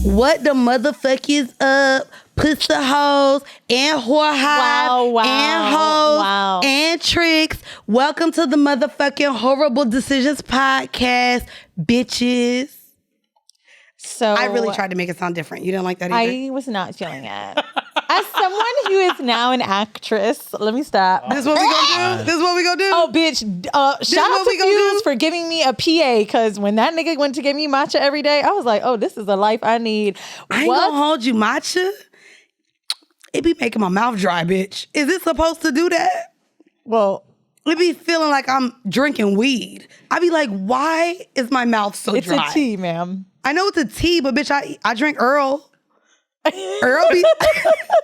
What the motherfuck is up? Pussy hoes and whore hive and hoes and tricks. Welcome to the motherfucking Horrible Decisions podcast, bitches. So I really tried to make it sound different. You didn't like that either? I was not feeling it. As someone who is now an actress, let me stop. This is what we gonna do? This is what we gonna do? Oh, bitch. Shout out to Fuse for giving me a PA, because when that nigga went to get me matcha every day, I was like, oh, this is the life I need. I ain't gonna hold you, matcha. It be making my mouth dry, bitch. Is it supposed to do that? Well, it be feeling like I'm drinking weed. I be like, why is my mouth so dry? It's a tea, ma'am. I know it's a tea, but bitch, I drink Earl. Earl be...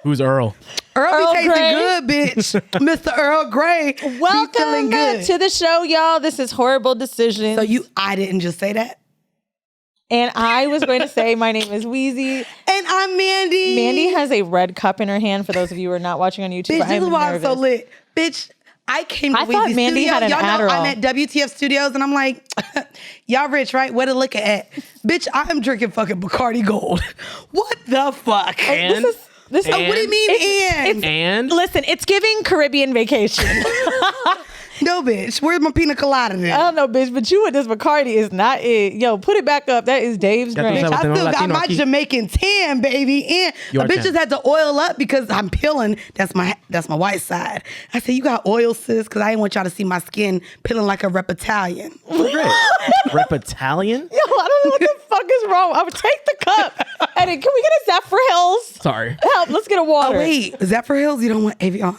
Who's Earl? Earl be tasting good, bitch. Mr. Earl Grey. Welcome to the show, y'all. This is Horrible Decisions. So I didn't just say that? And I was going to say, my name is Weezy. And I'm Mandii. Mandii has a red cup in her hand, for those of you who are not watching on YouTube. Bitch, this is why I'm so lit. Bitch, I came to Weezy thought Mandii Studios. had an Y'all Adderall. know I'm at WTF Studios, and I'm like, y'all rich, right? Where to look at? Bitch, I am drinking fucking Bacardi Gold. What the fuck? And? This is what do you mean, and? Listen, it's giving Caribbean vacation. No, bitch. Where's my pina colada then? I don't know, bitch, but you with this Bacardi is not it. Yo, put it back up. That is Dave's drink. I still got my Jamaican tan, baby. And a bitch just had to oil up because I'm peeling. That's my white side. I said, you got oil, sis, because I didn't want y'all to see my skin peeling like a Repitalian. Repitalian? Yo, I don't know what the fuck is wrong. I would take the cup. And then, can we get a Zephyr Hills? Sorry. Help, let's get a water. Oh, wait. Zephyr Hills? You don't want Avion?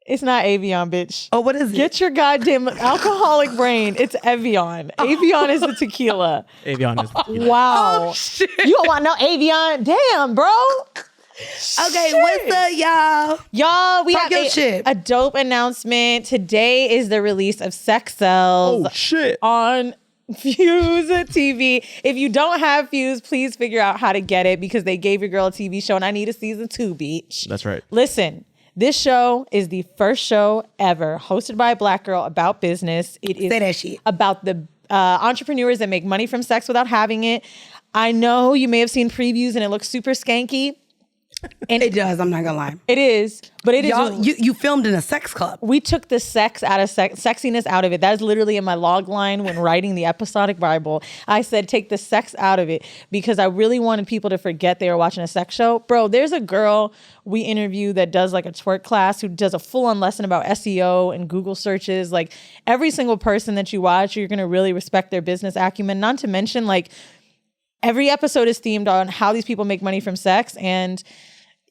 It's not Avion, bitch. Oh, what is it? Get your goddamn alcoholic brain. It's Evian. Avion is the tequila. Avion is the tequila. Wow. Oh, shit. You don't want no Avion? Damn, bro. Okay, Shit. what's up, y'all? Y'all, we Talk have your shit. a dope announcement. Today is the release of Sex Cells Oh, shit. on Fuse TV. If you don't have Fuse, please figure out how to get it, because they gave your girl a TV show and I need a season 2, bitch. That's right. Listen, this show is the first show ever hosted by a Black girl about business. It is Say that shit. about the entrepreneurs that make money from sex without having it. I know you may have seen previews and it looks super skanky. And It does, I'm not gonna lie. it is, but it is. Y'all, you filmed in a sex club. We took the sex out of sexiness out of it. That is literally in my log line when writing the episodic Bible. I said, take the sex out of it, because I really wanted people to forget they were watching a sex show. Bro, there's a girl we interview that does like a twerk class, who does a full-on lesson about SEO and Google searches. Like, every single person that you watch, you're going to really respect their business acumen. Not to mention, like, every episode is themed on how these people make money from sex. And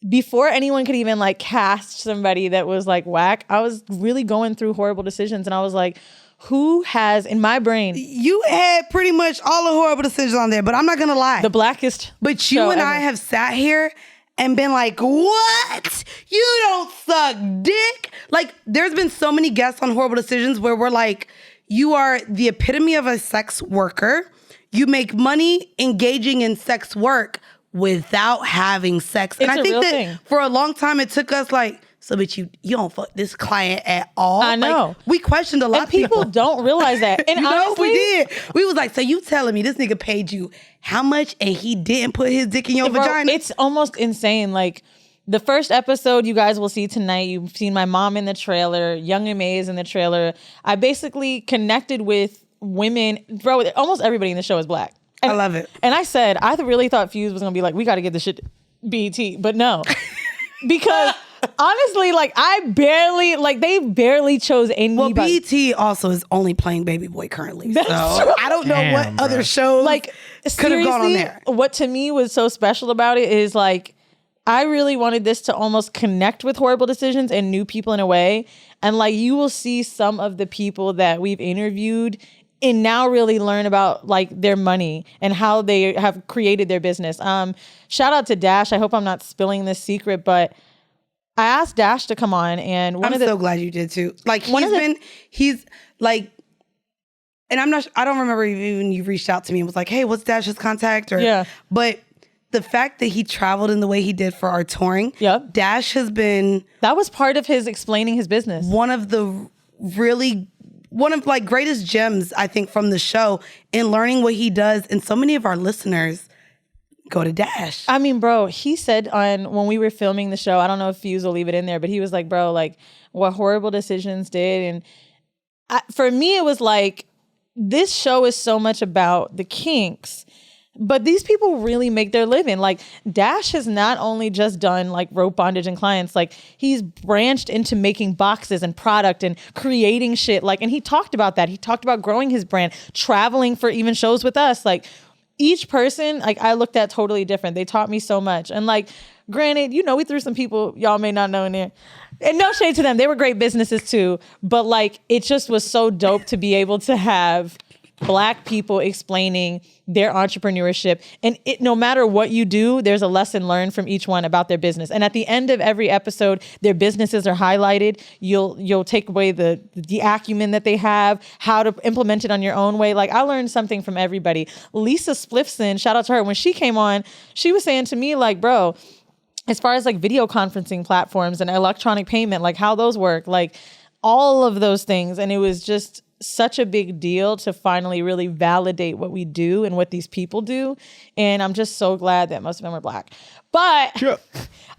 before anyone could even like cast somebody that was like whack, I was really going through Horrible Decisions, and I was like, who has, in my brain, You had pretty much all the Horrible Decisions on there, but I'm not gonna lie. the blackest But you show and ever. I have sat here and been like, what? You don't suck dick? Like, there's been so many guests on Horrible Decisions where we're like, you are the epitome of a sex worker. You make money engaging in sex work without having sex. And It's I a think real that thing. for a long time it took us like, so bitch, you don't fuck this client at all. I know. Like, we questioned a lot And people of don't realize that. And you honestly, know, we did. We was like, so you telling me this nigga paid you how much and he didn't put his dick in your bro, vagina? it's almost insane. Like, the first episode you guys will see tonight, you've seen my mom in the trailer, Young M.A. is in the trailer. I basically connected with women. Bro, almost everybody in the show is black. And, I love it. And I said, I really thought Fuse was going to be like, we got to get this shit to BET. But no. Because honestly, like, they barely chose anybody. Well, BET also is only playing Baby Boy currently. So That's true. I don't know Damn, what bro. other shows Like, could have gone on seriously, there. what to me was so special about it is like, I really wanted this to almost connect with Horrible Decisions and new people in a way. And like, you will see some of the people that we've interviewed and now really learn about like their money and how they have created their business. Shout out to Dash. I hope I'm not spilling this secret, but I asked Dash to come on, and I'm so glad you did too. Like, he's like, and I don't remember even you reached out to me and was like, hey, what's Dash's contact? Or, Yeah. But the fact that he traveled in the way he did for our touring, Yep. Dash has been that was part of his explaining his business. one of like greatest gems, I think, from the show in learning what he does. And so many of our listeners go to Dash. I mean, bro, he said when we were filming the show, I don't know if Fuse will leave it in there, but he was like, bro, like what Horrible Decisions did. And for me, it was like, this show is so much about the kinks, but these people really make their living. Like Dash has not only just done like rope bondage and clients, like he's branched into making boxes and product and creating shit. Like, and he talked about that. He talked about growing his brand, traveling for even shows with us. Like each person, like I looked at totally different. They taught me so much. And like, granted, you know, we threw some people y'all may not know in there. And no shade to them. They were great businesses too. But like, it just was so dope to be able to have Black people explaining their entrepreneurship. And no matter what you do, there's a lesson learned from each one about their business. And at the end of every episode, their businesses are highlighted. You'll take away the acumen that they have, how to implement it on your own way. Like I learned something from everybody. Lisa Spliffson, shout out to her. When she came on, she was saying to me like, bro, as far as like video conferencing platforms and electronic payment, like how those work, like all of those things. And it was just such a big deal to finally really validate what we do and what these people do. And I'm just so glad that most of them are Black. But Sure.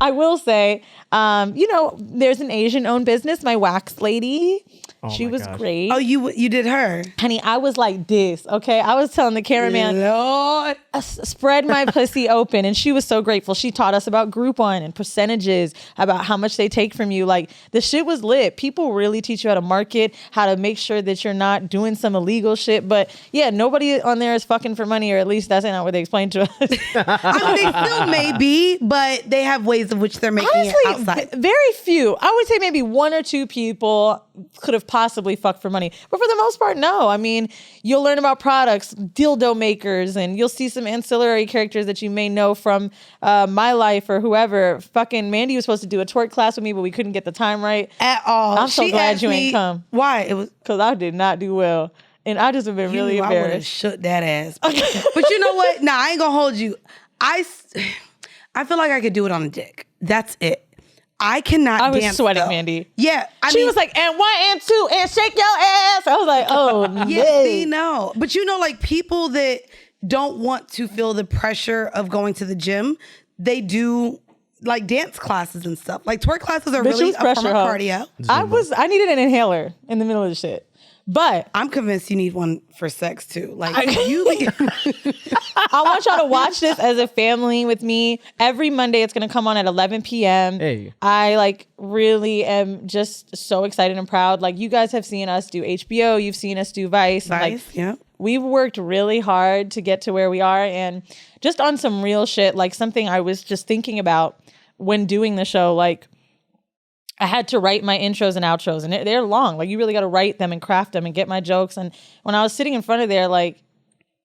I will say, you know, there's an Asian owned business, my wax lady. She was great. Oh, you did her. Honey, I was like this, okay? I was telling the cameraman, Lord. spread my pussy open. And she was so grateful. She taught us about Groupon and percentages, about how much they take from you. Like the shit was lit. People really teach you how to market, how to make sure that you're not doing some illegal shit. But yeah, nobody on there is fucking for money, or at least that's not what they explained to us. I mean, they still may be, but they have ways of which they're making it outside. Very few. I would say maybe one or two people could have possibly fucked for money. But for the most part, no. I mean, you'll learn about products, dildo makers, and you'll see some ancillary characters that you may know from My Life or whoever. Fucking Mandii was supposed to do a twerk class with me, but we couldn't get the time right. At all. I'm so glad you ain't come. Why? It was Because I did not do well. And I just have been really I would have embarrassed. shook that ass. But you know what? Nah, I ain't gonna hold you. I feel like I could do it on a dick. That's it. I cannot I was dance, sweating, though. Mandii. Yeah. She was like, and 1 and 2 and shake your ass. I was like, oh, yeah, no. see, no. But you know, like people that don't want to feel the pressure of going to the gym, they do like dance classes and stuff. Like twerk classes are really a form of cardio. I needed an inhaler in the middle of the shit. But I'm convinced you need one for sex too. Like I want y'all to watch this as a family with me. Every Monday it's gonna come on at 11 p.m. Hey. I like really am just so excited and proud. Like you guys have seen us do HBO, you've seen us do Vice. Vice, like, yeah. We've worked really hard to get to where we are, and just on some real shit, like something I was just thinking about when doing the show, like I had to write my intros and outros, and they're long. Like you really got to write them and craft them and get my jokes. And when I was sitting in front of there, like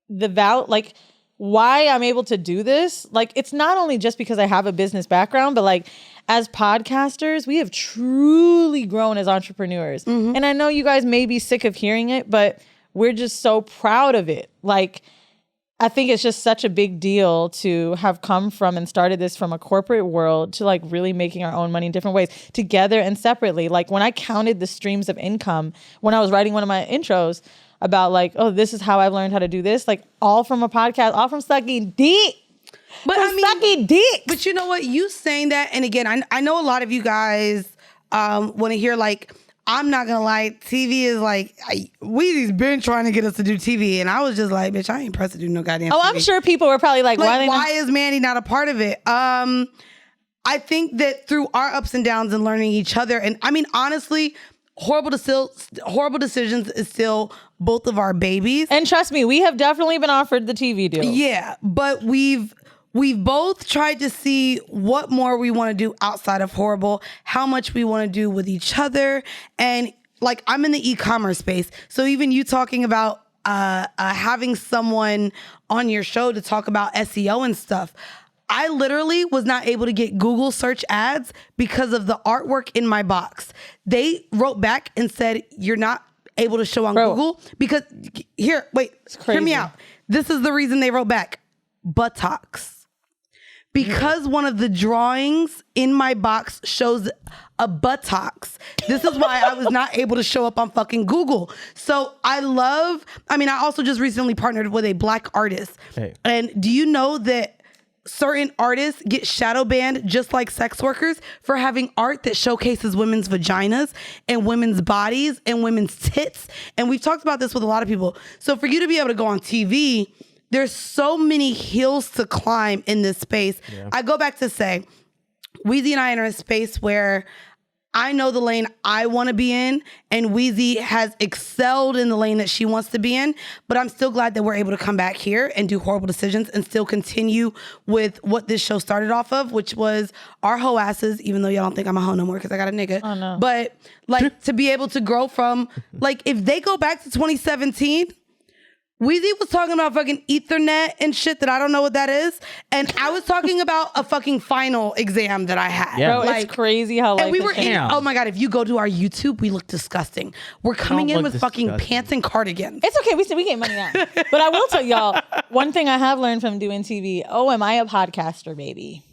like why I'm able to do this, like it's not only just because I have a business background, but like as podcasters, we have truly grown as entrepreneurs. Mm-hmm. And I know you guys may be sick of hearing it, but we're just so proud of it. Like I think it's just such a big deal to have come from and started this from a corporate world to like really making our own money in different ways, together and separately. Like when I counted the streams of income, when I was writing one of my intros about like, oh, this is how I've learned how to do this, like all from a podcast, all from sucking dick. But I mean, sucking dick. But you know what? You saying that, and again, I know a lot of you guys want to hear like, I'm not gonna lie, TV is like, Weezy's been trying to get us to do TV, and I was just like, bitch, I ain't pressed to do no goddamn TV. I'm sure people were probably like why is Mandii not a part of it? I think that through our ups and downs and learning each other, and I mean, honestly, Horrible Decisions is still both of our babies. And trust me, we have definitely been offered the TV deal. Yeah, but we've both tried to see what more we want to do outside of Horrible, how much we want to do with each other. And like, I'm in the e-commerce space. So even you talking about having someone on your show to talk about SEO and stuff, I literally was not able to get Google search ads because of the artwork in my box. They wrote back and said, you're not able to show on Google because hear me out. This is the reason they wrote back. Buttocks. Because one of the drawings in my box shows a buttocks. This is why I was not able to show up on fucking Google. So I also just recently partnered with a Black artist. Hey. And do you know that certain artists get shadow banned just like sex workers for having art that showcases women's vaginas and women's bodies and women's tits. And we've talked about this with a lot of people. So for you to be able to go on TV, there's so many hills to climb in this space. Yeah. I go back to say, Weezy and I are in a space where I know the lane I want to be in, and Weezy has excelled in the lane that she wants to be in, but I'm still glad that we're able to come back here and do Horrible Decisions and still continue with what this show started off of, which was our hoe asses, even though y'all don't think I'm a hoe no more because I got a nigga. Oh, no. But like to be able to grow from, like if they go back to 2017, Weezy was talking about fucking Ethernet and shit that I don't know what that is. And I was talking about a fucking final exam that I had. Yeah. Bro, Like, it's crazy how life and we were has changed. in, oh my God, if you go to our YouTube, we look disgusting. We're coming in look with fucking disgusting. pants and cardigans. It's okay. We get money now. But I will tell y'all, one thing I have learned from doing TV, am I a podcaster, baby?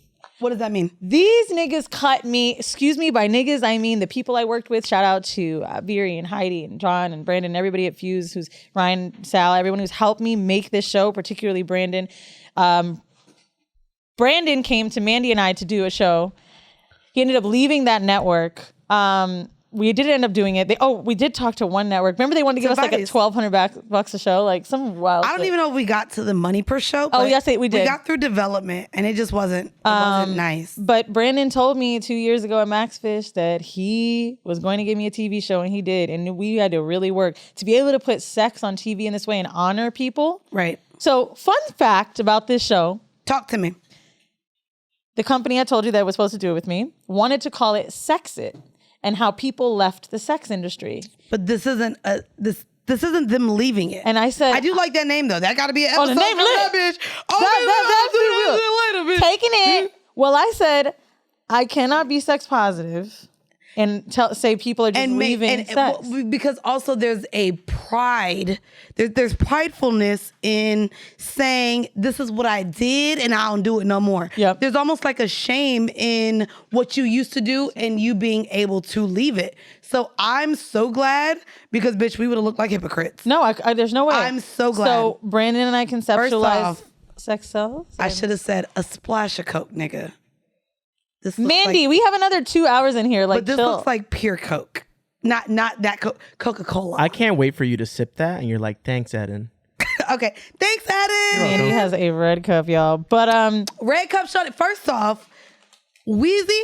What does that mean? These niggas cut me. Excuse me, by niggas, I mean the people I worked with. Shout out to Viri and Heidi and John and Brandon and everybody at Fuse, who's Ryan, Sal, everyone who's helped me make this show, particularly Brandon. Brandon came to Mandii and I to do a show. He ended up leaving that network. We did end up doing it. We did talk to one network. Remember they wanted to give us like a $1,200 a show, like some wild. I don't even know if we got to the money per show. Oh, yes, we did. We got through development, and it just wasn't nice. But Brandon told me 2 years ago at Max Fish that he was going to give me a TV show, and he did. And we had to really work to be able to put sex on TV in this way and honor people. Right. So, fun fact about this show. Talk to me. The company I told you that was supposed to do it with me wanted to call it Sex It, and how people left the sex industry. But this isn't this isn't them leaving it. And I said, I do like that name though. That got to be an episode. the name for that lit. bitch. Oh, That's later, bitch. taking it. Well, I said, I cannot be sex positive and say people are just leaving sex. Because also there's a pride. There's pridefulness in saying this is what I did and I don't do it no more. Yep. There's almost like a shame in what you used to do and you being able to leave it. So I'm so glad because bitch, we would have looked like hypocrites. No, there's no way. I'm so glad. So Brandon and I conceptualized sex cells. I should have said a splash of Coke, nigga. This looks Mandii, we have another 2 hours in here. Like, but this chill. looks like pure Coke. Not that Coca-Cola. I can't wait for you to sip that, and you're like, "Thanks, Eden." Okay, thanks, Adam. Mandii has a red cup, y'all. But Red Cup shot. First off, Weezy,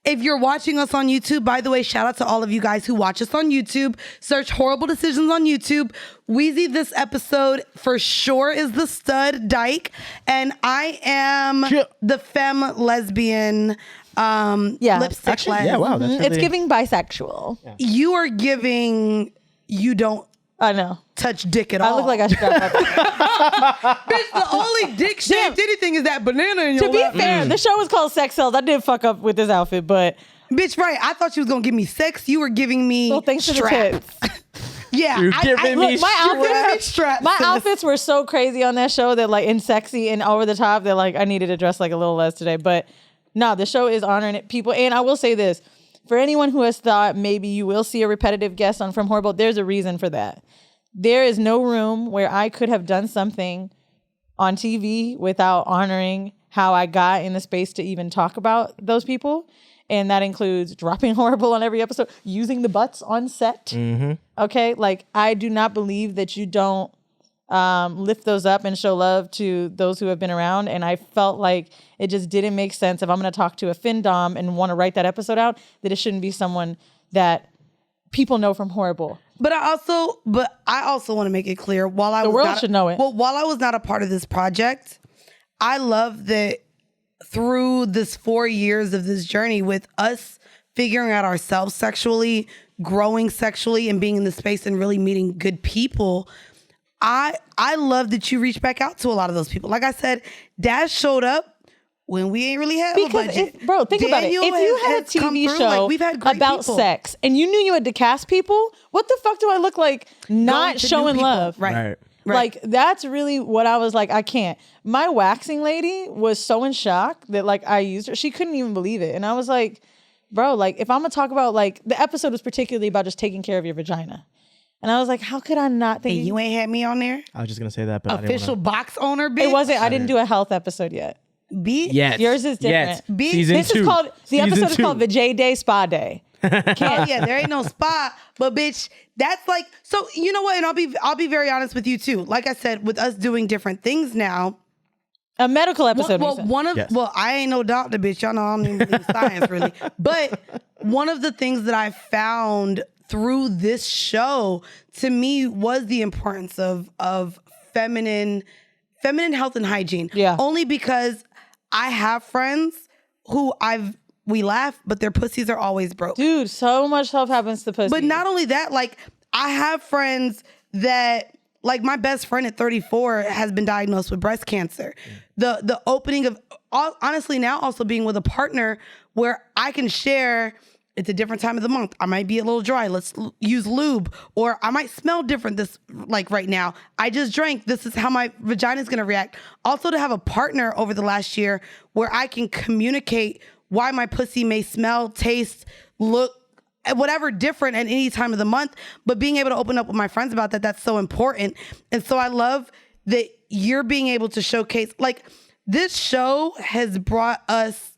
if you're watching us on YouTube, by the way, shout out to all of you guys who watch us on YouTube. Search Horrible Decisions on YouTube. Weezy, this episode for sure is the stud dyke, and I am the femme lesbian. Lipstick. Actually, yeah, wow, that's it's really, giving bisexual. Yeah. You are giving. You don't I know. touch dick at I all. look like I strap up. Bitch, the only dick shaped anything is that banana in your To be lap. fair, the show was called Sex Cells. I did fuck up with this outfit, but Bitch, right. I thought you was gonna give me sex. You were giving me well, thanks to the strap. tits. Yeah. You're giving me Look, my strap. My sis. outfits were so crazy on that show that like and sexy and over the top that like I needed to dress like a little less today. But no, the show is honoring it, people. And I will say this, for anyone who has thought maybe you will see a repetitive guest on From Horrible, there's a reason for that. There is no room where I could have done something on TV without honoring how I got in the space to even talk about those people. And that includes dropping Horrible on every episode, using the butts on set. Mm-hmm. Okay? Like, I do not believe that you don't lift those up and show love to those who have been around. And I felt like it just didn't make sense if I'm going to talk to a FinDom and want to write that episode out, that it shouldn't be someone that people know from Horrible. But I also want to make it clear while I The world should know it. Well, while I was not a part of this project, I love that through this 4 years of this journey with us figuring out ourselves sexually, growing sexually, and being in the space and really meeting good people. I love that you reached back out to a lot of those people. Like I said, Dash showed up when we ain't really have a budget. Think about it. Daniel If you had a has come TV through, show like, we've had great about people. sex and you knew you had to cast people, what the fuck do I look like not Going to showing new people. love? Right. Like, that's really what I was like, I can't. My waxing lady was so in shock that, like, I used her. She couldn't even believe it. And I was like, bro, like, if I'm going to talk about, like, the episode was particularly about just taking care of your vagina. And I was like, how could I not think... Hey, you ain't had me on there? I was just gonna say that, but Official box owner, bitch? It wasn't, I didn't do a health episode yet. Bitch. Yet. Yours is different. Yet. Bitch. Season This two. is called, the Season episode is two. called the J Day Spa Day. Oh yeah, there ain't no spot, but bitch, that's like, so you know what? And I'll be very honest with you too. Like I said, with us doing different things now. A medical episode. Yes. I ain't no doctor, bitch. Y'all know I don't even believe science really. But one of the things that I found through this show to me was the importance of feminine health and hygiene. Yeah. Only because I have friends who we laugh, but their pussies are always broke. Dude, so much stuff happens to pussy. But not only that, like I have friends that, like my best friend at 34 has been diagnosed with breast cancer. The opening of, honestly now also being with a partner where I can share, it's a different time of the month. I might be a little dry. Let's use lube. Or I might smell different like right now. I just drank. This is how my vagina is going to react. Also to have a partner over the last year where I can communicate why my pussy may smell, taste, look, whatever different at any time of the month, but being able to open up with my friends about that, that's so important. And so I love that you're being able to showcase, like this show has brought us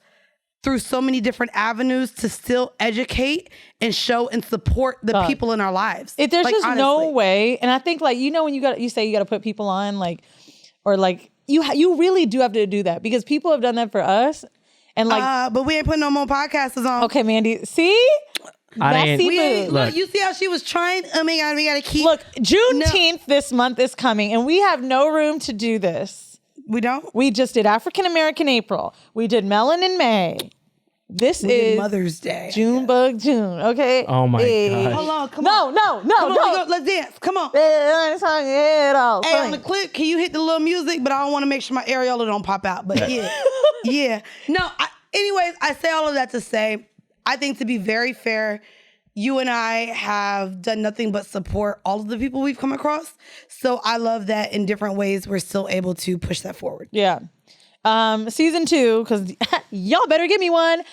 through so many different avenues to still educate and show and support the people in our lives. There's like, just honestly. no way. And I think like, you know, when you say you got to put people on, like, or like you really do have to do that because people have done that for us. And like, but we ain't putting no more podcasters on. okay, Mandii, see? Messy mood. Look, you see how she was trying? Oh my God, we gotta keep. Look, Juneteenth this month is coming, and we have no room to do this. We don't? We just did African American April. We did Melon in May. This We did is Mother's Day. Junebug June. Okay. Oh my gosh. Hold on, come on. No, Come on, let's dance. Come on. Hey, Hey, on the clip, can you hit the little music? But I don't want to make sure my areola don't pop out. But yeah, yeah. No, anyways, I say all of that to say, I think to be very fair, you and I have done nothing but support all of the people we've come across. So I love that in different ways, we're still able to push that forward. Yeah. Season 2, because y'all better give me one.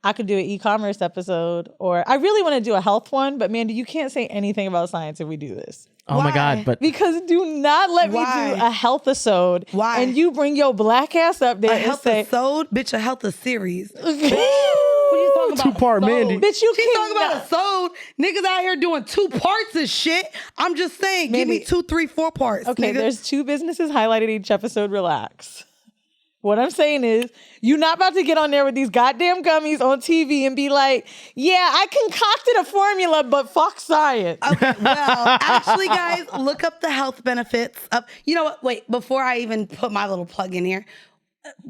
I could do an e-commerce episode, or I really want to do a health one, but Mandii, you can't say anything about science if we do this. Oh my God. But Because do not let me do a health episode. Why? And you bring your black ass up there A and health say, episode? Bitch, a health series. What are you talking about? Two-part Mandii. bitch, you She's talking cannot. about a sold. Niggas out here doing 2 parts of shit. I'm just saying, give me Mandii. 2, 3, 4 parts. Okay, nigga. there's 2 businesses highlighted each episode. Relax. What I'm saying is, you're not about to get on there with these goddamn gummies on TV and be like, yeah, I concocted a formula, but fuck science. Okay, well, actually, guys, look up the health benefits of. You know what? Wait, before I even put my little plug in here,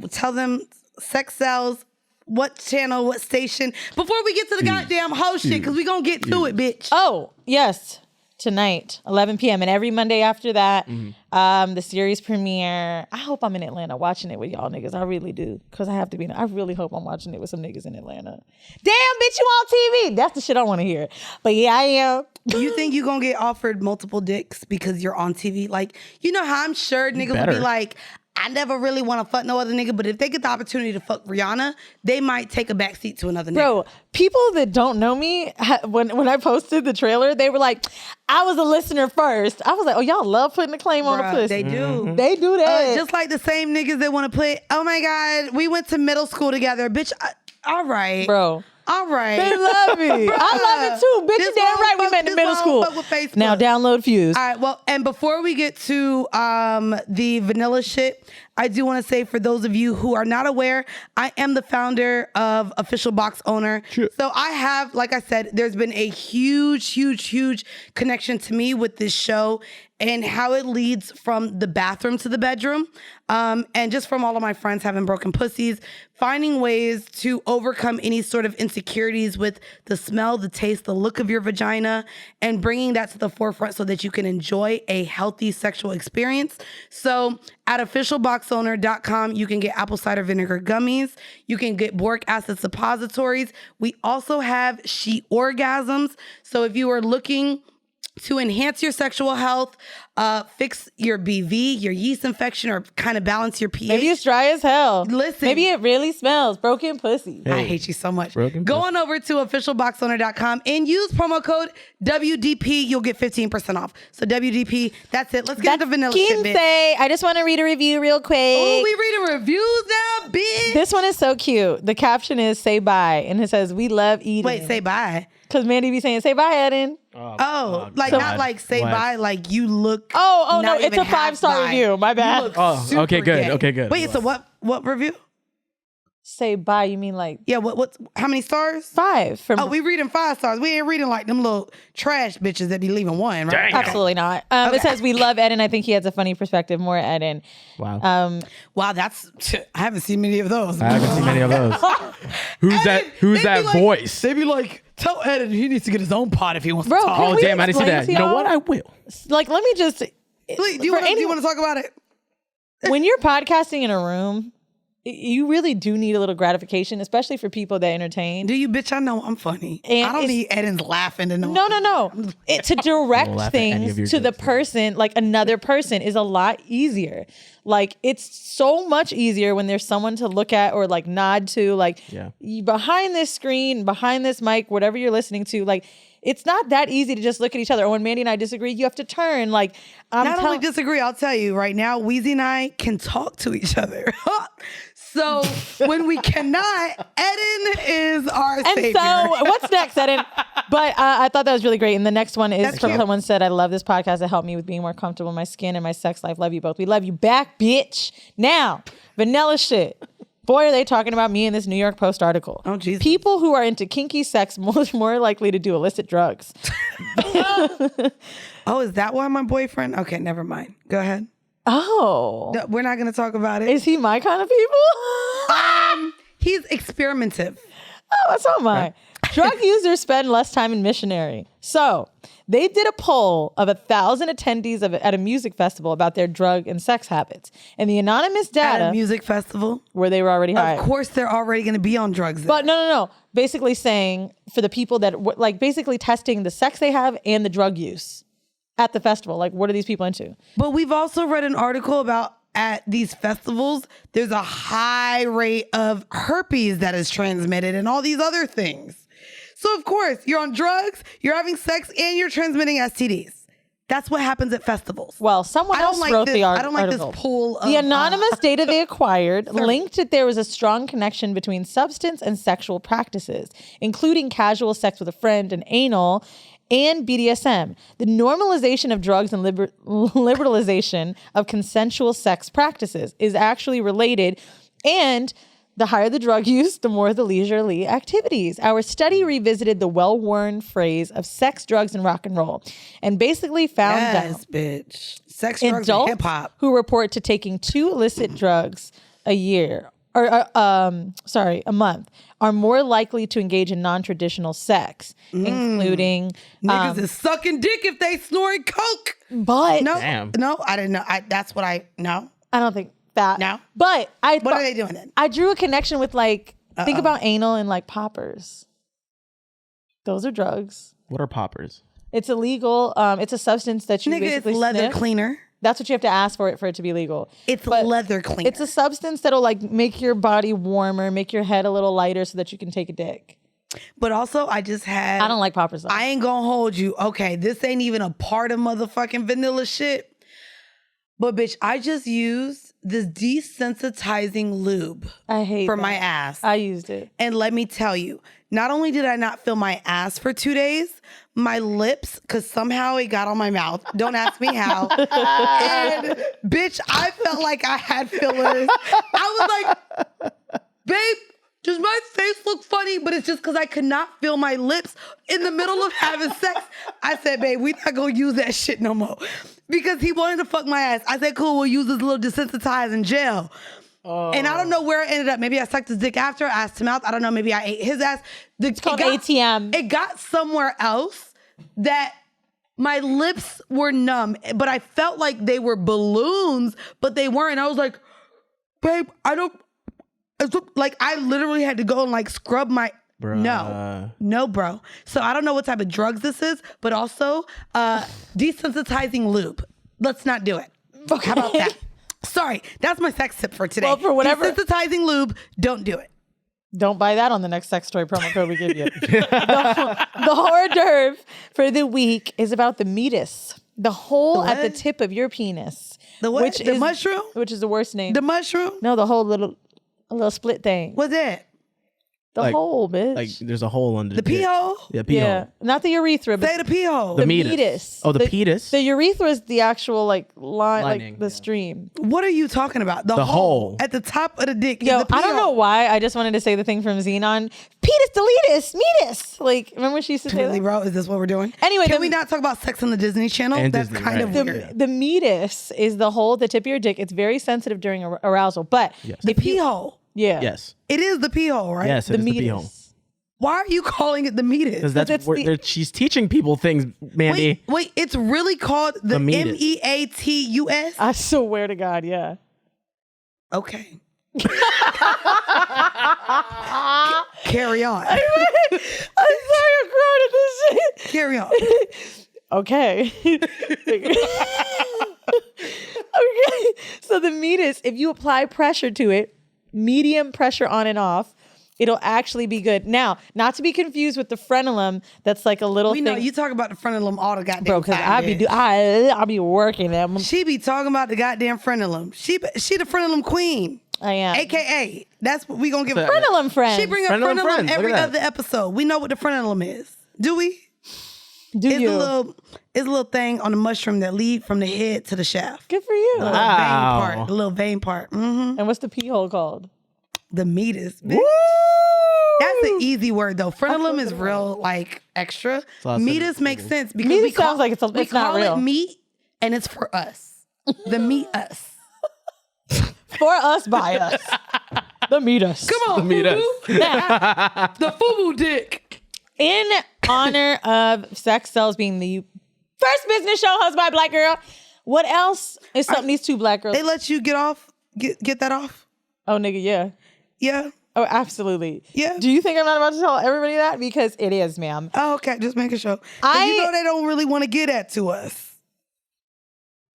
tell them sex sells. What channel? What station? Before we get to the goddamn whole shit, because we gonna get to it, bitch. Oh, yes. Tonight, 11 p.m. and every Monday after that, the series premiere. I hope I'm in Atlanta watching it with y'all niggas. I really do. Because I have to be. I really hope I'm watching it with some niggas in Atlanta. Damn, bitch, you on TV. That's the shit I want to hear. But yeah, I am. You think you gonna get offered multiple dicks because you're on TV? Like, you know how I'm sure niggas will be better. like, I never really want to fuck no other nigga, but if they get the opportunity to fuck Rihanna, they might take a backseat to another nigga. Bro, people that don't know me, when I posted the trailer, they were like, I was a listener first. I was like, oh, y'all love putting the claim on the Bruh, pussy. they do. They do that. Just like the same niggas that want to put, oh my God, we went to middle school together. Bitch, all right. Bro. All right. They love it. I love it too. Bitch, This you damn why right I we fuck- met in this middle why I school. fuck with Facebook. Now download Fuse. All right, well, and before we get to the vanilla shit, I do want to say for those of you who are not aware, I am the founder of Official Box Owner. Sure. So I have, like I said, there's been a huge connection to me with this show and how it leads from the bathroom to the bedroom. And just from all of my friends having broken pussies, finding ways to overcome any sort of insecurities with the smell, the taste, the look of your vagina, and bringing that to the forefront so that you can enjoy a healthy sexual experience. So at officialboxowner.com, you can get apple cider vinegar gummies. You can get boric acid suppositories. We also have She Orgasms. So if you are looking to enhance your sexual health, fix your BV, your yeast infection, or kind of balance your pH. Maybe it's dry as hell. Listen. Maybe it really smells. Broken pussy. I hate you so much. Broken Go pussy. on over to officialboxowner.com and use promo code WDP. You'll get 15% off. So WDP, that's it. Let's get into vanilla shit, bitch. I just want to read a review real quick. Oh, we reading reviews now, bitch. This one is so cute. The caption is "Say bye," and it says, "We love eating." Wait, say bye. Because Mandii be saying, "Say bye, Eden." Like God. not like say What? bye, like you look. Oh no, not it's even a 5-star half review. My You bad. look Oh, super okay, good. gay. Okay, good. Wait, so what review? Say bye. You mean like Yeah, what's how many stars? 5 from? Oh, we reading 5 stars. We ain't reading like them little trash bitches that be leaving 1, right? Dang. Absolutely not. It says we love Eden. I think he has a funny perspective. More Eden. Wow. Wow, that's I haven't seen many of those. I haven't seen many of those. Who's that? Eden, Who's they that be like- voice? They be like, tell Eden he needs to get his own pot if he wants Bro, to talk. can Oh we damn! I didn't see explain that. to You know y'all? what? I will. Like, let me just. Please, do you for want anyone- to talk about it? When you're podcasting in a room, you really do need a little gratification, especially for people that entertain. Do you, bitch? I know I'm funny. And I don't it's- need Eden's laughing to know. No. To direct laugh at any of your things to the jokes. person, like another person, is a lot easier. Like, it's so much easier when there's someone to look at or like nod to. Like, Yeah. behind this screen, behind this mic, whatever you're listening to, like, it's not that easy to just look at each other. Or when Mandii and I disagree, you have to turn. Like, Not only disagree, I'll tell you right now, Weezy and I can talk to each other. So when we cannot, Eden is our And savior. so, what's next, Eden? But I thought that was really great. And the next one is That's from cute. someone said, "I love this podcast. It helped me with being more comfortable in my skin and my sex life. Love you both. We love you back, bitch." Now, vanilla shit. Boy, are they talking about me in this New York Post article. Oh, Jesus. People who are into kinky sex more likely to do illicit drugs. Oh, is that why my boyfriend? Okay, never mind. Go ahead. Oh, No, we're not going to talk about it. is he my kind of people? He's experimentative. Oh, that's not mine. Drug users spend less time in missionary. So they did a poll of 1,000 attendees at a music festival about their drug and sex habits. And the anonymous At data, a music festival. where they were already high. Of course, they're already going to be on drugs. But no. Basically saying for the people that, like, basically testing the sex they have and the drug use at the festival. Like, what are these people into? But we've also read an article about at these festivals, there's a high rate of herpes that is transmitted and all these other things. So of course, you're on drugs, you're having sex, and you're transmitting STDs. That's what happens at festivals. Well, someone I don't else like wrote this- the I don't like article. this pool of, The anonymous data they acquired linked that there was a strong connection between substance and sexual practices, including casual sex with a friend and anal, and BDSM. The normalization of drugs and liberalization of consensual sex practices is actually related, and the higher the drug use, the more the leisurely activities. Our study revisited the well-worn phrase of sex, drugs, and rock and roll, and basically found out yes, bitch. Sex, drugs, and adults hip hop. who report to taking 2 illicit drugs a year, or a month, are more likely to engage in non-traditional sex, including. Niggas is sucking dick if they snoring coke. But No, Damn. no, I didn't know. That's what no. I don't think that. No? But What are they doing then? I drew a connection with, like, think about anal and like poppers. Those are drugs. What are poppers? It's illegal. It's a substance that you Nigga, it's basically leather sniff. cleaner. That's what you have to ask for it to be legal. It's But leather cleaner. It's a substance that'll, like, make your body warmer, make your head a little lighter so that you can take a dick. But also, I just had. I don't like poppers though. I ain't gonna hold you. Okay, this ain't even a part of motherfucking vanilla shit. But bitch, I just used this desensitizing lube I hate for that. my ass. I used it. And let me tell you, not only did I not feel my ass for 2 days, my lips, because somehow it got on my mouth. Don't ask me how. And bitch, I felt like I had fillers. I was like, babe, does my face look funny? But it's just because I could not feel my lips in the middle of having sex. I said, babe, we not gonna use that shit no more. Because he wanted to fuck my ass. I said, cool, we'll use this little desensitizing gel. And I don't know where it ended up. Maybe I sucked his dick after, asked him out. I don't know. Maybe I ate his ass. It's called ATM. It got somewhere else that my lips were numb, but I felt like they were balloons, but they weren't. I was like, babe, I don't, like, I literally had to go and like scrub my Bruh. No, bro. So I don't know what type of drugs this is, but also desensitizing lube. Let's not do it. Okay. How about that? Sorry, that's my sex tip for today. Well, for whatever- Desensitizing lube, don't do it. Don't buy that on the next sex toy promo code we give you. The hors d'oeuvre for the week is about the meatus, the hole at the tip of your penis. The what? Which The is, mushroom? Which is the worst name. The mushroom? No, the whole little split thing. What's that? The hole, bitch. Like there's a hole under The pee hole? Yeah, pee yeah, hole. not the urethra, but Say the pee hole. The meatus. Oh, the penis? The urethra is the actual line, Lining, like the yeah. stream. What are you talking about? The hole. At the top of the dick. Yo, is the pee I don't know hole. why. I just wanted to say the thing from Xenon. Penis deletus, meatus. Like, remember she used to say Really, that? bro? Is this what we're doing? Anyway, Can the- we not talk about sex on the Disney Channel? And That's Disney, kind of right. weird. The meatus is the hole at the tip of your dick. It's very sensitive during arousal. But Yes. The pee hole. yeah. Yes. It is the pee hole, right? Yes, it The is the pee hole. meatus. Why are you calling it the meatus? Because that's it's where she's teaching people things, Mandy. Wait, it's really called the meatus. MEATUS? I swear to God, yeah. Okay. Carry on. I'm so grown at this shit. Carry on. Okay. Okay. So the meatus, if you apply pressure to it, medium pressure on and off, it'll actually be good. Now, not to be confused with the frenulum, that's like a little We thing. know you talk about the frenulum all the goddamn Bro, because time. bitch. I be working them. She be talking about the goddamn frenulum. She the frenulum queen. I am. AKA. That's what we gonna give her. Frenulum friends. She bring up Frenulum frenulum friends. Look every at other episode. We know what the frenulum is. Do we? Do It's you? a little thing on the mushroom that lead from the head to the shaft. Good for you. The little Wow. vein part. The little vein part. Mm-hmm. And what's the pee hole called? The meatus. bitch. That's an easy word though. Frenulum is real like extra. So I said Meatus makes sense because Meatus we call, sounds like it's we not call real. it meat and it's for us. The meat us. For us, by us. The meatus. Come on, meat us. boo-boo. The FUBU dick. In honor of Sex Cells being the first business show hosted by a Black girl, what else is something these two Black girls? They let you get that off? Oh, nigga, yeah. Yeah. Oh, absolutely. Yeah. Do you think I'm not about to tell everybody that? Because it is, ma'am. Oh, okay. Just making sure. 'Cause you know they don't really want to get that to us.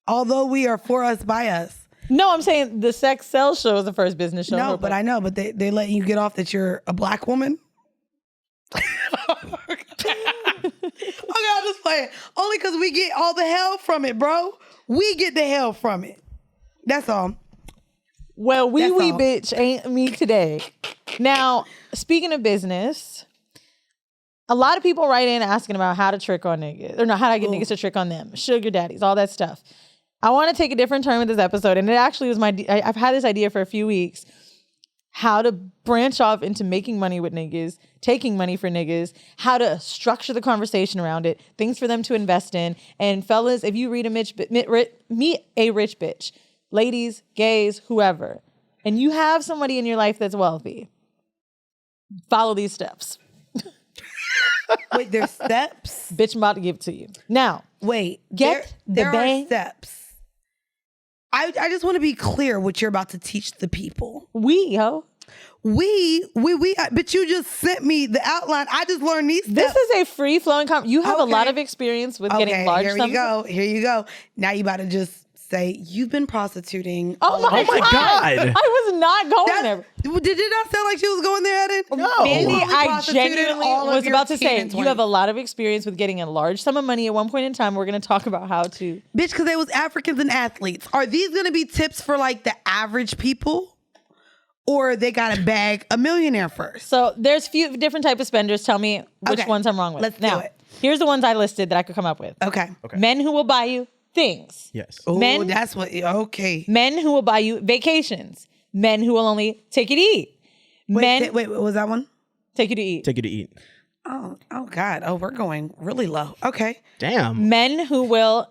Although we are for us by us. No, I'm saying the Sex Cells show is the first business show. No, but I know. But they let you get off that you're a Black woman. Okay, I'll just play it. Only because we get all the hell from it, bro. We get the hell from it. That's all. Well, wee That's wee all. bitch ain't me today. Now, speaking of business, a lot of people write in asking about how to trick on niggas, or no, how to get niggas to trick on them, sugar daddies, all that stuff. I want to take a different turn with this episode, and it actually was I've had this idea for a few weeks. How to branch off into making money with niggas, taking money for niggas, how to structure the conversation around it, things for them to invest in. And fellas, if you meet a rich bitch, ladies, gays, whoever, and you have somebody in your life that's wealthy, follow these steps. Wait, there's steps? Bitch, I'm about to give it to you. Now, Wait, Get there the are bang. steps. I just want to be clear what you're about to teach the people. but you just sent me the outline. I just learned these steps. this is a free-flowing you have a lot Okay. of experience with getting large here sums. you go. Here you go. Now you about to just say, you've been prostituting. Oh my my God. God. I was not going there. Did it not sound like she was going there, Eden? No. Mandy, You I prostituted genuinely all of was your about to say, teen and you have a 20s. lot of experience with getting a large sum of money at one point in time. We're going to talk about how to. Bitch, because they was Africans and athletes. Are these going to be tips for like the average people? Or they got to bag a millionaire first? So there's few different type of spenders. Tell me which Okay, ones I'm wrong with. let's do now, it. here's the ones I listed that I could come up with. Okay. Men who will buy you things. Yes. Oh, Men- that's what, okay. Men who will buy you vacations. Men who will only take you to eat. Men Wait, what was that one? take you to eat. Take you to eat. Oh God. Oh, we're going really low. Okay. Damn. Men who will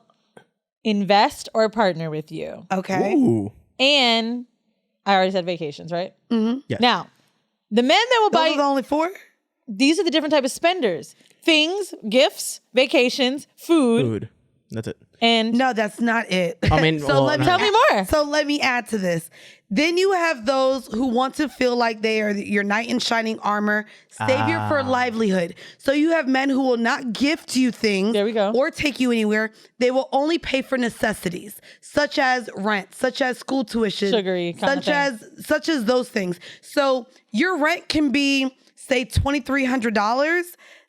invest or partner with you. Okay. Ooh. And I already said vacations, right? Yes. Now, the men that will Those buy are the only four? these are the different type of spenders. Things, gifts, vacations, food, Food. That's it. And No, that's not it. I mean, well, tell me more. So let me add to this. Then you have those who want to feel like they are your knight in shining armor, savior for livelihood. So you have men who will not gift you things There we go. or take you anywhere. They will only pay for necessities, such as rent, such as school tuition, Sugary kind of such as those things. So your rent can be, say, $2,300.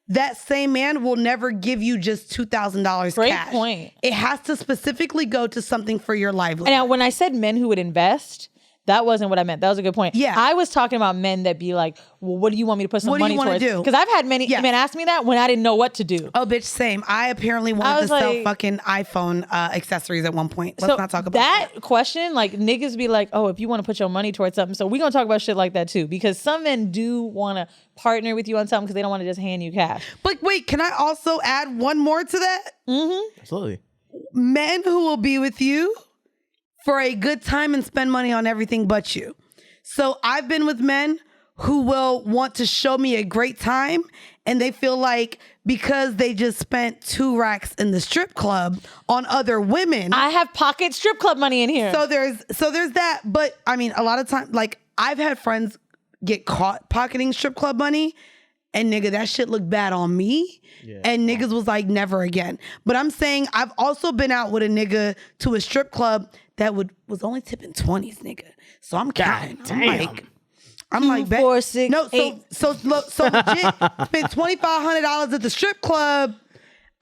That same man will never give you just $2,000 Great cash. point. It has to specifically go to something for your livelihood. now, when I said men who would invest, that wasn't what I meant. That was a good point. Yeah. I was talking about men that be like, well, what do you want me to put some What do you money wanna towards? do? Because I've had many Yes. men ask me that when I didn't know what to do. Oh, bitch, same. I apparently I wanted to was sell like- fucking iPhone accessories at one point. Let's not talk about that question. Like, niggas be like, oh, if you want to put your money towards something. So we're going to talk about shit like that too. Because some men do want to partner with you on something because they don't want to just hand you cash. But wait, can I also add one more to that? Absolutely. Men who will be with you for a good time and spend money on everything but you. So I've been with men who will want to show me a great time, and they feel like because they just spent 2 racks in the strip club on other women. I have pocket strip club money in here. So there's that. But I mean, a lot of times, like, I've had friends get caught pocketing strip club money, and nigga, that shit looked bad on me. Yeah. And niggas was like, never again. But I'm saying I've also been out with a nigga to a strip club that was only tipping 20s, nigga. So I'm counting. I'm like, 2, 4, 6, no, 8. so legit, spent $2,500 at the strip club.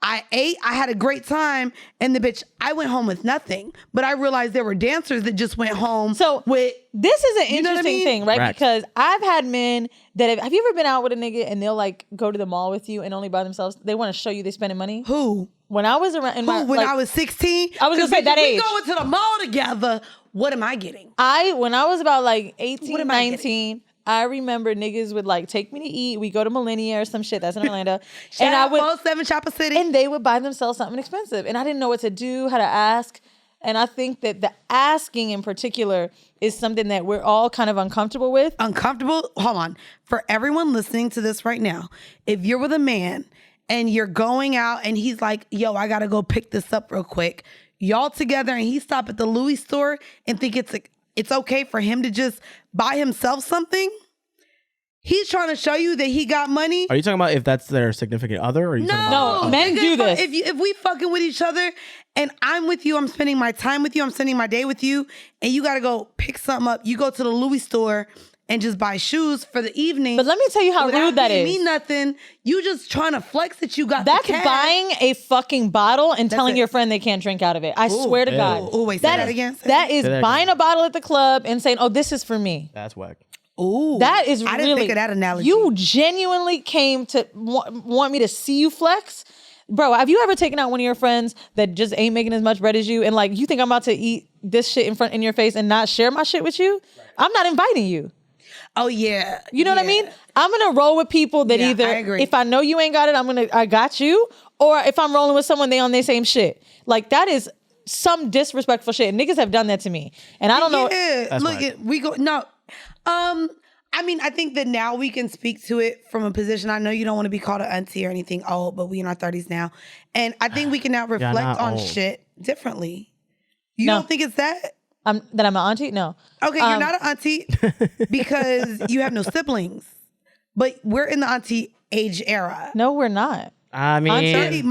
I ate, I had a great time, and the bitch, I went home with nothing. But I realized there were dancers that just went home with. This is an You know what I interesting mean? thing, right? Correct. Because I've had men that have you ever been out with a nigga and they'll like go to the mall with you and only by themselves? They want to show you they spending money. Who? When I was around, When I was 16? I was gonna 'Cause say bitch, that if age. we going to the mall together, what am I getting? When I was about like 18, What am I 19, I remember niggas would like take me to eat. We go to Millennia or some shit that's in Orlando. Shout and I out would 7 Chopper City. and they would buy themselves something expensive. And I didn't know what to do, how to ask. And I think that the asking in particular is something that we're all kind of uncomfortable with. Uncomfortable? Hold on. For everyone listening to this right now, if you're with a man and you're going out and he's like, yo, I gotta go pick this up real quick. Y'all together and he stop at the Louis store and think it's okay for him to just buy himself something. He's trying to show you that he got money. Are you talking about if that's their significant other? Or are you talking about? No, men Nigga, do this. If we fucking with each other and I'm with you, I'm spending my time with you, I'm spending my day with you, and you gotta go pick something up. You go to the Louis store and just buy shoes for the evening. But let me tell you how without rude that giving is. me nothing. You just trying to flex that you got That's the cash. buying a fucking bottle and telling it. your friend they can't drink out of it. I swear to yeah. God. Ooh, wait, say that again? Say That is that buying again. a bottle at the club and saying, oh, this is for me. That's whack. Ooh, That is I really. didn't think of that analogy. You genuinely came to want me to see you flex? Bro, have you ever taken out one of your friends that just ain't making as much bread as you and like you think I'm about to eat this shit in your face and not share my shit with you? Right. I'm not inviting you. Oh yeah, You know what I mean? I'm gonna roll with people that Yeah, either I agree. if I know you ain't got it, I got you, or if I'm rolling with someone they on their same shit. Like that is some disrespectful shit. And niggas have done that to me, and I don't know. Yeah, That's look, whack. we go no. I mean, I think that now we can speak to it from a position. I know you don't want to be called an auntie or anything old, but we in our 30s now, and I think we can now reflect not on old. shit differently. You No. don't think it's that? That I'm an auntie? No. Okay, you're not an auntie because you have no siblings, but we're in the auntie age era. No, we're not. I mean, I'm 30.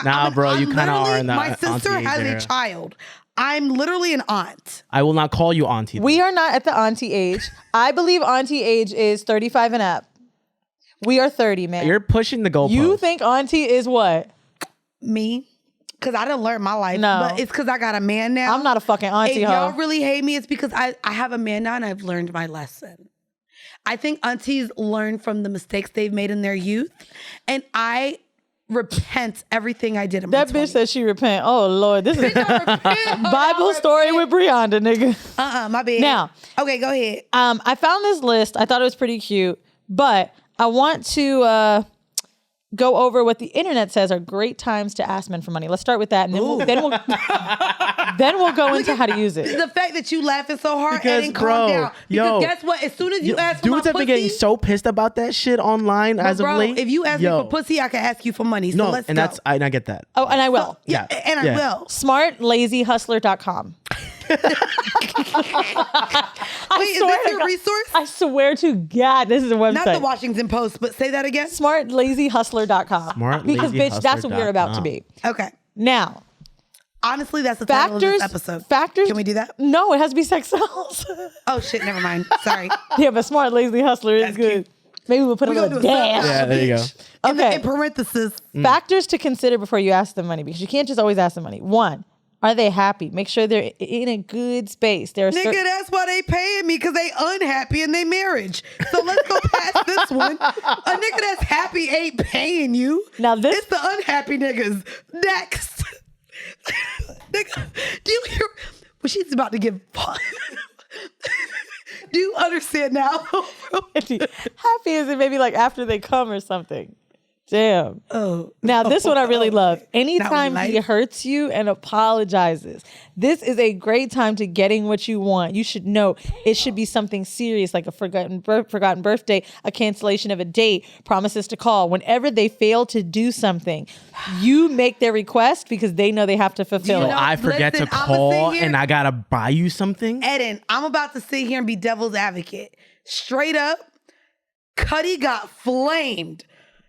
Nah, bro, you kinda literally- are in that My sister auntie has era. a child. I'm literally an aunt. I will not call you auntie. We are not at the auntie age. I believe auntie age is 35 and up. We are 30, man. You're pushing the goalpost. You think auntie is what? Me? Because I didn't learn my life. No. But it's because I got a man now. I'm not a fucking auntie, If y'all hoe. really hate me, it's because I have a man now and I've learned my lesson. I think aunties learn from the mistakes they've made in their youth. And I repent everything I did in my That 20s. bitch said she repent. Oh Lord, this is Bible Bible story with Brianda, nigga. my bad. Now. Okay, go ahead. I found this list. I thought it was pretty cute, but I want to go over what the internet says are great times to ask men for money. Let's start with that, and then we'll go into how to use it. The fact that you laughing so hard Because, and bro, calm down. Because yo, guess what? As soon as you ask for my dudes have pussy, been getting so pissed about that shit online as bro, of late. if you ask me for pussy, I can ask you for money. So no, let's and go. and I get that. Oh, and I will. Yeah, and I will. Smartlazyhustler.com. Wait, is this your resource? I swear to God, this is a website. Not the Washington Post, but say that again. Smartlazyhustler.com. Because, bitch, that's what we're about to be. Okay. Now, honestly, that's the title of this episode. Factors. Can we do that? No, it has to be sex sells. Oh, shit, never mind. Sorry. Yeah, but Smart Lazy Hustler is good. Maybe we'll put a little dash. Yeah, there you go. Okay. In parentheses. Factors to consider before you ask them money, because you can't just always ask them money. 1, are they happy? Make sure they're in a good space. Nigga, that's why they paying me, because they unhappy in their marriage. So let's go past this one. A nigga that's happy ain't paying you. Now this- It's the unhappy niggas. Next. Nigga, do you hear? Well, she's about to give. Do you understand now? happy is it maybe like after they come or something. Damn. Oh. Now, this one I really love. Anytime Not he hurts you and apologizes, this is a great time to getting what you want. You should know it should be something serious, like a forgotten birthday, a cancellation of a date, promises to call. Whenever they fail to do something, you make their request because they know they have to fulfill You it. know, I forget listen, to I'ma call sit here- and I gotta buy you something. Eden, I'm about to sit here and be devil's advocate. Straight up, Cuddy got flamed.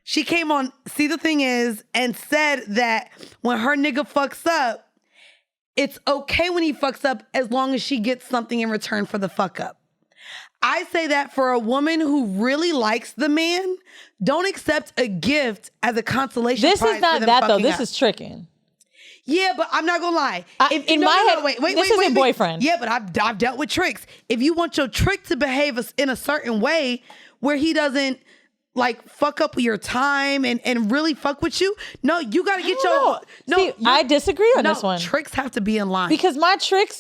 She came on See the Thing Is and said that when her nigga fucks up, it's okay when he fucks up as long as she gets something in return for the fuck up. I say that for a woman who really likes the man, don't accept a gift as a consolation This prize is not for them that though. fucking This up. is tricking. Yeah, but I'm not gonna lie. In my head, this is your boyfriend. Yeah, but I've dealt with tricks. If you want your trick to behave in a certain way where he doesn't like fuck up your time and really fuck with you, no, you gotta get your See, I disagree on this one. Tricks have to be in line. Because my trick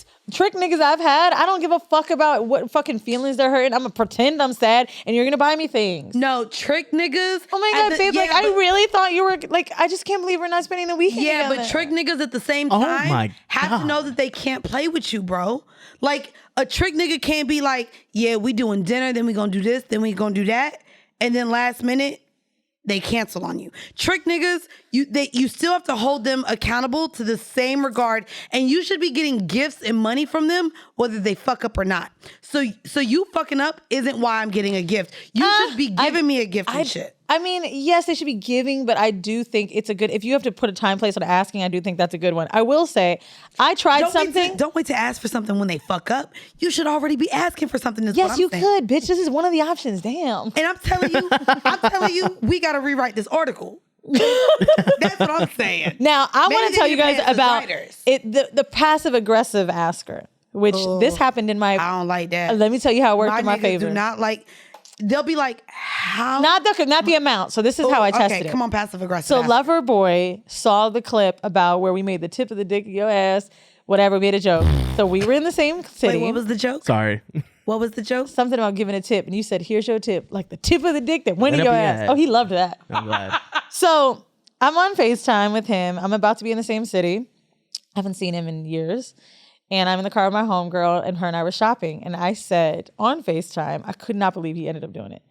niggas I've had, I don't give a fuck about what fucking feelings they're hurting. I'm gonna pretend I'm sad and you're gonna buy me things. No, trick niggas. Oh my God, babe, I really thought you were, like, I just can't believe we're not spending the weekend Yeah, together. but trick niggas at the same Oh time my have to know that they can't play with you, bro. Like, a trick nigga can't be like, yeah, we doing dinner, then we gonna do this, then we gonna do that. And then last minute, they cancel on you. Trick niggas, you still have to hold them accountable to the same regard, and you should be getting gifts and money from them whether they fuck up or not. So you fucking up isn't why I'm getting a gift. You should be giving me a gift and shit. I mean, yes, they should be giving, but I do think it's a good, if you have to put a time, place on asking, I do think that's a good one. I will say, I tried something. Don't wait to ask for something when they fuck up. You should already be asking for something. Yes, you could, bitch. This is one of the options. Damn. And I'm telling you, we got to rewrite this article. That's what I'm saying. Now, I want to tell you guys about writers. the passive aggressive asker, which this happened in my. I don't like that. Let me tell you how it worked in my niggas favor. Do not like. They'll be like, how? Not the amount. So this is how I tested it. Okay, come on, passive aggressive. So Lover Boy saw the clip about where we made the tip of the dick in your ass, whatever, made a joke. So we were in the same city. Wait, what was the joke? Sorry. What was the joke? Something about giving a tip. And you said, here's your tip. Like the tip of the dick that went in your ass. Oh, he loved that. I'm glad. So I'm on FaceTime with him. I'm about to be in the same city. I haven't seen him in years. And I'm in the car with my homegirl, and her and I were shopping. And I said on FaceTime, I could not believe he ended up doing it.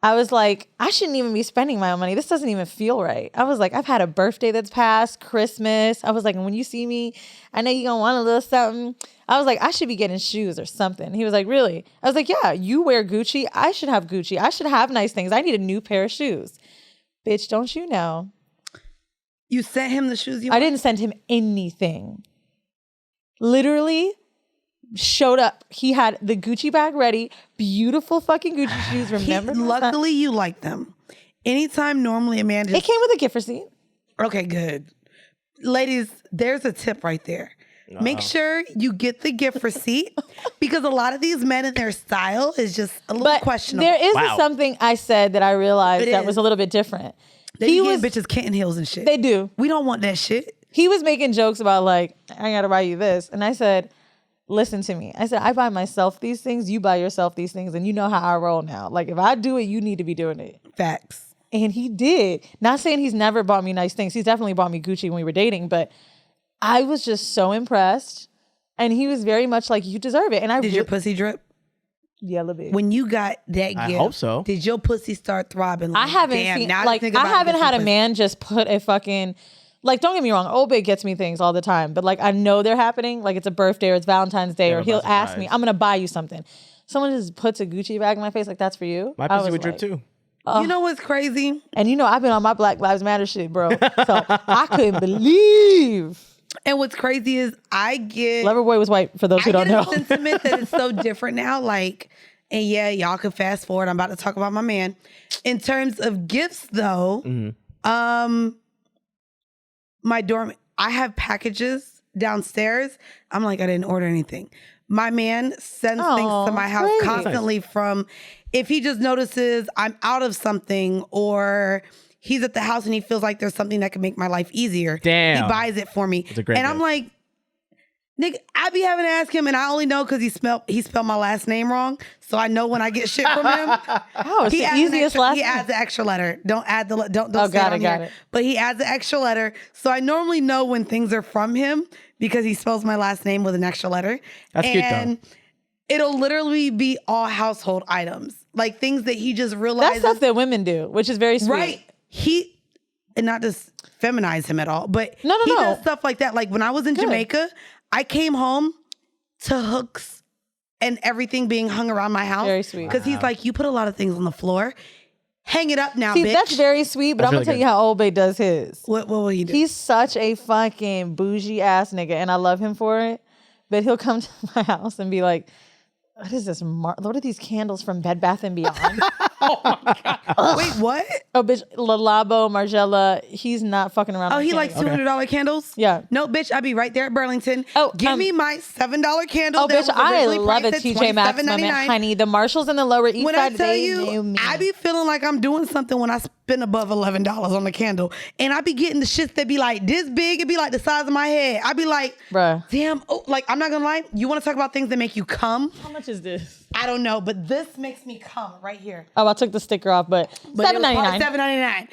I was like, I shouldn't even be spending my own money. This doesn't even feel right. I was like, I've had a birthday that's passed, Christmas. I was like, and when you see me, I know you're going to want a little something. I was like, I should be getting shoes or something. He was like, really? I was like, yeah, you wear Gucci. I should have Gucci. I should have nice things. I need a new pair of shoes. Bitch, don't you know? You sent him the shoes you I didn't send him anything. Literally showed up. He had the Gucci bag ready. Beautiful fucking Gucci shoes. Remember? Luckily, you like them. Anytime normally a man just... It came with a gift receipt. Okay, good. Ladies, there's a tip right there. Make sure you get the gift receipt because a lot of these men and their style is just a little questionable. There is something I said that I realized that was a little bit different. They be getting bitches kitten heels and shit. They do. We don't want that shit. He was making jokes about like, I gotta buy you this. And I said, listen to me. I said, I buy myself these things. You buy yourself these things. And you know how I roll now. Like if I do it, you need to be doing it. Facts. And he did. Not saying he's never bought me nice things. He's definitely bought me Gucci when we were dating, but I was just so impressed. And he was very much like, you deserve it. And Did your pussy drip? Yeah, a little bit. When you got that gift, I hope so. Did your pussy start throbbing? Like, I haven't damn, seen, now like, think I about haven't had a pussy. man just put a fucking, like, don't get me wrong, Old Bay gets me things all the time, but like, I know they're happening. Like, it's a birthday or it's Valentine's Day, Yeah, or by he'll ask surprise. me, I'm going to buy you something. Someone just puts a Gucci bag in my face, like, that's for you. My I pussy was would drip like, too. You know what's crazy? And you know, I've been on my Black Lives Matter shit, bro. So I couldn't believe. And what's crazy is I get Loverboy was white, for those who I don't get know. a sentiment that it's so different now. Like, and yeah, y'all can fast forward. I'm about to talk about my man. In terms of gifts, though, my dorm, I have packages downstairs. I'm like, I didn't order anything. My man sends things to my house great. constantly from if he just notices I'm out of something or he's at the house and he feels like there's something that can make my life easier. Damn. He buys it for me. That's a great and I'm gift. like, nigga, I be having to ask him, and I only know because he spelled my last name wrong, so I know when I get shit from him. Oh, it's the adds an easiest extra, last He name. adds the extra letter. Don't add the don't Oh, say got it it, on got here. it. But he adds the extra letter, so I normally know when things are from him because he spells my last name with an extra letter. That's cute, though. And it'll literally be all household items, like things that he just That's realizes. stuff that women do, which is very sweet. Right. And not to feminize him at all, but No. he does stuff like that. Like when I was in Good. Jamaica, I came home to hooks and everything being hung around my house. Very sweet. Because he's like, you put a lot of things on the floor. Hang it up now, See, bitch. that's very sweet, but That's I'm going really to tell good. you how Old Bay does his. What will he do? He's such a fucking bougie ass nigga, and I love him for it. But he'll come to my house and be like, what is this? What are these candles from Bed Bath & Beyond? Wait, what? Oh, bitch, Lalabo, Margiela, he's not fucking around. Oh, with he likes candles. $200 candles? Yeah. No, bitch, I'll be right there at Burlington. Oh, Give me my $7 candle. Oh, that bitch, was I originally love a priced at TJ Maxx moment, $27.99. honey. The Marshalls in the Lower East When I Side, tell they you, knew me. I be feeling like I'm doing something when I spend above $11 on the candle. And I be getting the shits that be like this big. It be like the size of my head. I be like, Bruh. damn. Oh, like, I'm not going to lie. You want to talk about things that make you come? How much is this? I don't know, but this makes me come right here. Oh, I took the sticker off, but $7.99. $7.99.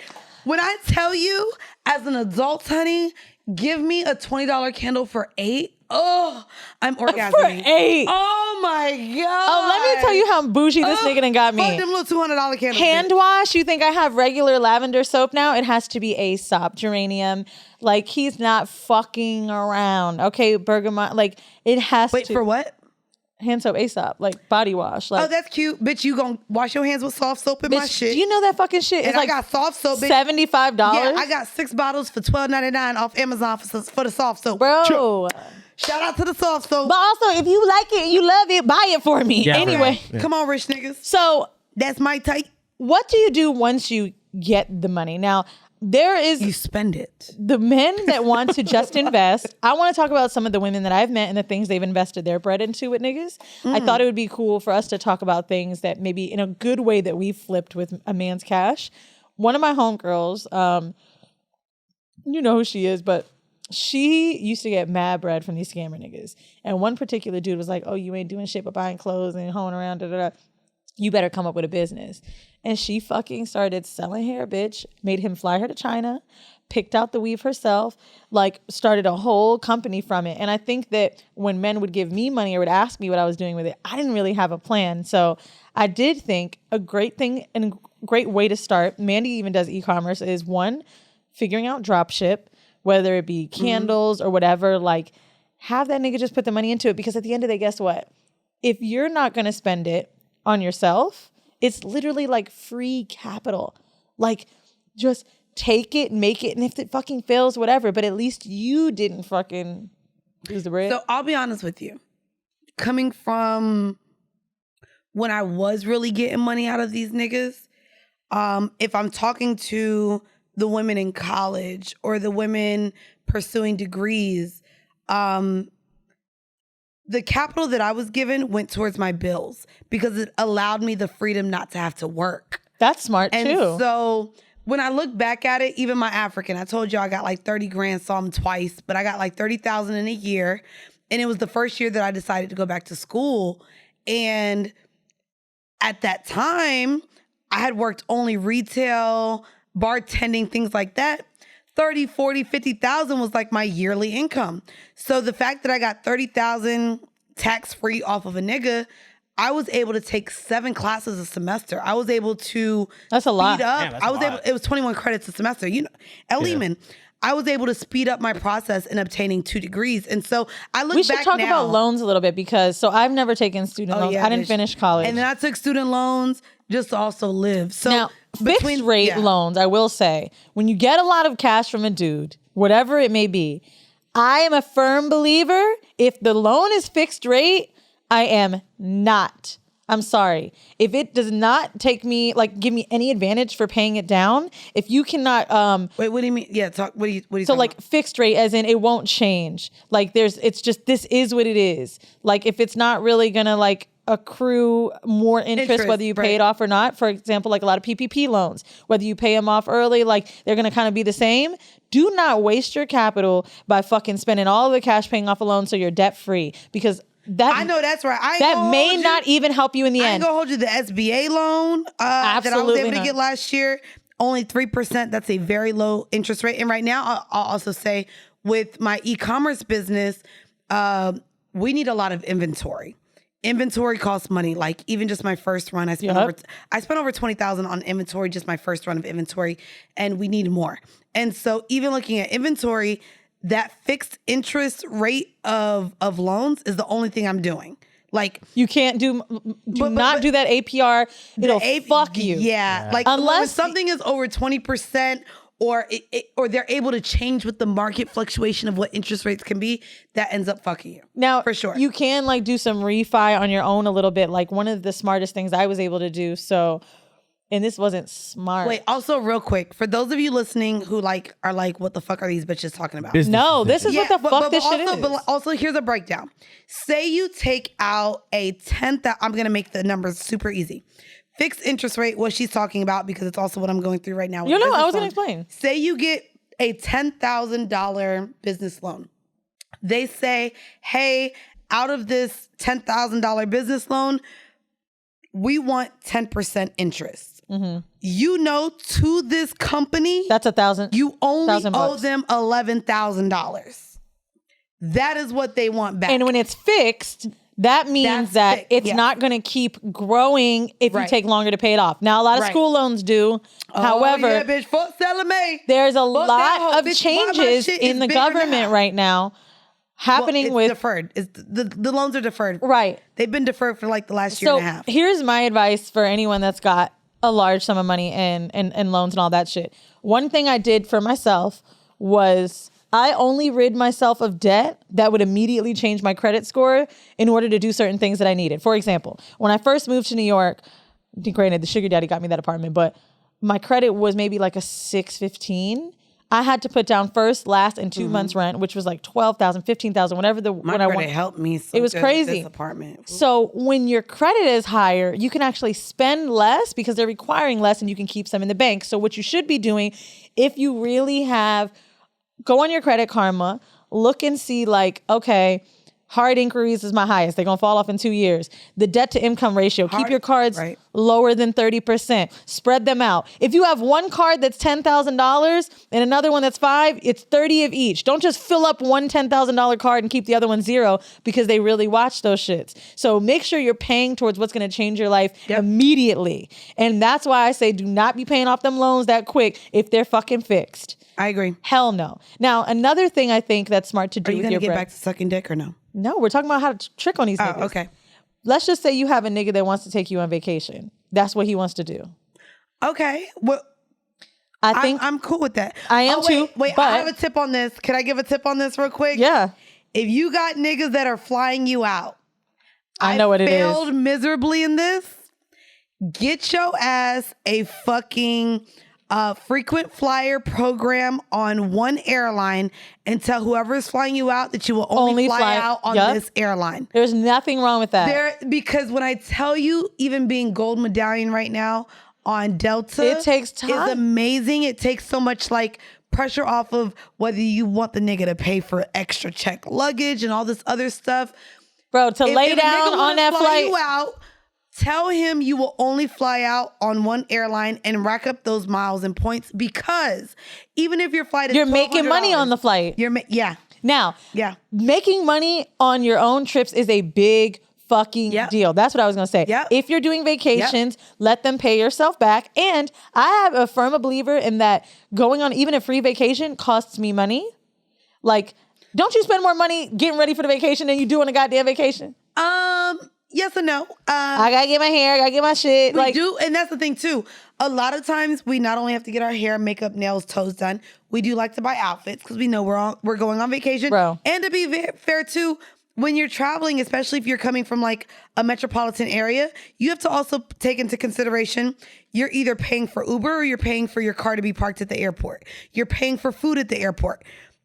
When I tell you, as an adult, honey, give me a $20 candle for $8. Oh, I'm orgasming. For $8. Oh my God. Oh, let me tell you how bougie this nigga done got me. Fuck them little $200 candles. Hand bitch. wash, you think I have regular lavender soap now? It has to be Aesop, geranium. Like, he's not fucking around. Okay, bergamot. Like, it has Wait, to. for what? Hand soap, Aesop. Like, body wash. Like, Oh, that's cute. Bitch, you gonna wash your hands with soft soap in my bitch, shit. do you know that fucking shit? and It's I like got soft soap, bitch. $75. Yeah, I got 6 bottles for $12.99 off Amazon for the soft soap. Bro. Shout out to the soft soap. But also, if you like it, you love it, buy it for me. Yeah, anyway. right. Come on, rich niggas. So, That's my type. what do you do once you get the money? Now, there is You spend it. the men that want to just invest. I want to talk about some of the women that I've met and the things they've invested their bread into with niggas. I thought it would be cool for us to talk about things that maybe in a good way that we flipped with a man's cash. One of my homegirls, you know who she is, but she used to get mad bread from these scammer niggas. And one particular dude was like, oh, you ain't doing shit but buying clothes and hoeing around, da, da, da. You better come up with a business. And she fucking started selling hair, bitch, made him fly her to China, picked out the weave herself, like started a whole company from it. And I think that when men would give me money or would ask me what I was doing with it, I didn't really have a plan. So I did think a great thing and great way to start, Mandii even does e-commerce, is one, figuring out drop ship, whether it be candles or whatever, like have that nigga just put the money into it. Because at the end of the day, guess what? If you're not going to spend it on yourself, it's literally like free capital. Like just take it, make it, and if it fucking fails, whatever. But at least you didn't fucking lose the bread. So I'll be honest with you. Coming from when I was really getting money out of these niggas, if I'm talking to the women in college or the women pursuing degrees, the capital that I was given went towards my bills because it allowed me the freedom not to have to work. That's smart And too. so when I look back at it, even my African, I told you I got like 30 grand, saw him twice, but I got like 30,000 in a year. And it was the first year that I decided to go back to school. And at that time, I had worked only retail, bartending, things like that. 30, 40, 50,000 was like my yearly income. So the fact that I got 30,000 tax-free off of a nigga, I was able to take 7 classes a semester. I was able to That's a lot. speed up. Damn, that's a lot. It was 21 credits a semester. At Lehman, I was able to speed up my process in obtaining 2 degrees. And so I look back now. We should talk about loans a little bit because I've never taken student loans. yeah, I didn't bitch. finish college. And then I took student loans just to also live. So Now, fixed rate loans, I will say, when you get a lot of cash from a dude, whatever it may be, I am a firm believer. If the loan is fixed rate, I am not. I'm sorry. If it does not take me, give me any advantage for paying it down, if you cannot, Wait, what do you mean? Yeah, talk. What do you? so talking about? fixed rate, as in it won't change. It's just this is what it is. If it's not really gonna accrue more interest whether you pay it off or not. For example, a lot of PPP loans, whether you pay them off early, they're gonna kind of be the same. Do not waste your capital by fucking spending all the cash paying off a loan so you're debt free, because I know that's right. That may not even help you in the I ain't end. gonna hold you. The SBA loan that I was able to get last year, only 3%. That's a very low interest rate. And right now, I'll also say with my e-commerce business, we need a lot of inventory. Inventory costs money. Even just my first run, I spent over $20,000 on inventory, just my first run of inventory, and we need more. And so even looking at inventory, that fixed interest rate of loans is the only thing I'm doing. You can't do not do that APR. It'll fuck you. Yeah. Unless something is over 20% or they're able to change with the market fluctuation of what interest rates can be, that ends up fucking you. Now, for sure. You can do some refi on your own a little bit. One of the smartest things I was able to do. And this wasn't smart. Wait, also real quick, for those of you listening who are what the fuck are these bitches talking about? This is what the fuck this shit is. But also, here's a breakdown. Say you take out a 10,000, I'm going to make the numbers super easy. Fixed interest rate, what she's talking about, because it's also what I'm going through right now. I was going to explain. Say you get a $10,000 business loan. They say, hey, out of this $10,000 business loan, we want 10% interest. Mm-hmm. To this company, that's $1,000. You only owe them $11,000. That is what they want back. And when it's fixed, that means it's not going to keep growing if you take longer to pay it off. Now, a lot of school loans do. However, bitch, fuck Salome. There's a lot of changes in the government right now happening with deferred. The loans are deferred. Right. They've been deferred for the last year and a half. Here's my advice for anyone that's got a large sum of money and loans and all that shit. One thing I did for myself was I only rid myself of debt that would immediately change my credit score in order to do certain things that I needed. For example, when I first moved to New York, granted, the sugar daddy got me that apartment, but my credit was maybe a 615. I had to put down first, last, and 2 months rent, which was $12,000, $15,000, whatever my credit helped me. So it was crazy. This apartment. So when your credit is higher, you can actually spend less because they're requiring less, and you can keep some in the bank. So what you should be doing, if you really have, go on your Credit Karma, look and see okay, hard inquiries is my highest. They're going to fall off in 2 years. The debt to income ratio, keep your cards lower than 30%. Spread them out. If you have one card that's $10,000 and another one that's $5,000, it's 30 of each. Don't just fill up one $10,000 card and keep the other one $0 because they really watch those shits. So make sure you're paying towards what's going to change your life immediately. And that's why I say do not be paying off them loans that quick if they're fucking fixed. I agree. Hell no. Now, another thing I think that's smart to do with your bread. Are you going to get back to sucking dick or no? No, we're talking about how to trick on these niggas. Oh, okay. Let's just say you have a nigga that wants to take you on vacation. That's what he wants to do. Okay. Well, I think I'm cool with that. I am too. Wait, but I have a tip on this. Can I give a tip on this real quick? Yeah. If you got niggas that are flying you out, I know what it is. Failed miserably in this. Get your ass a fucking frequent flyer program on one airline and tell whoever's flying you out that you will only fly out on this airline. There's nothing wrong with that. Because when I tell you, even being gold medallion right now on Delta, it takes time. It's amazing. It takes so much pressure off of whether you want the nigga to pay for extra check luggage and all this other stuff. Bro, lay down on that flight. You out, tell him you will only fly out on one airline and rack up those miles and points, because even if your flight is You're making money on the flight. Yeah. Now, Yeah. making money on your own trips is a big fucking deal. That's what I was going to say. Yep. If you're doing vacations, let them pay yourself back. And I am a firm believer in that going on even a free vacation costs me money. Like, don't you spend more money getting ready for the vacation than you do on a goddamn vacation? Yes and no. I gotta get my hair, I gotta get my shit. We do, and that's the thing too. A lot of times we not only have to get our hair, makeup, nails, toes done, we do like to buy outfits because we know we're going on vacation. Bro. And to be fair too, when you're traveling, especially if you're coming from like a metropolitan area, you have to also take into consideration you're either paying for Uber or you're paying for your car to be parked at the airport. You're paying for food at the airport.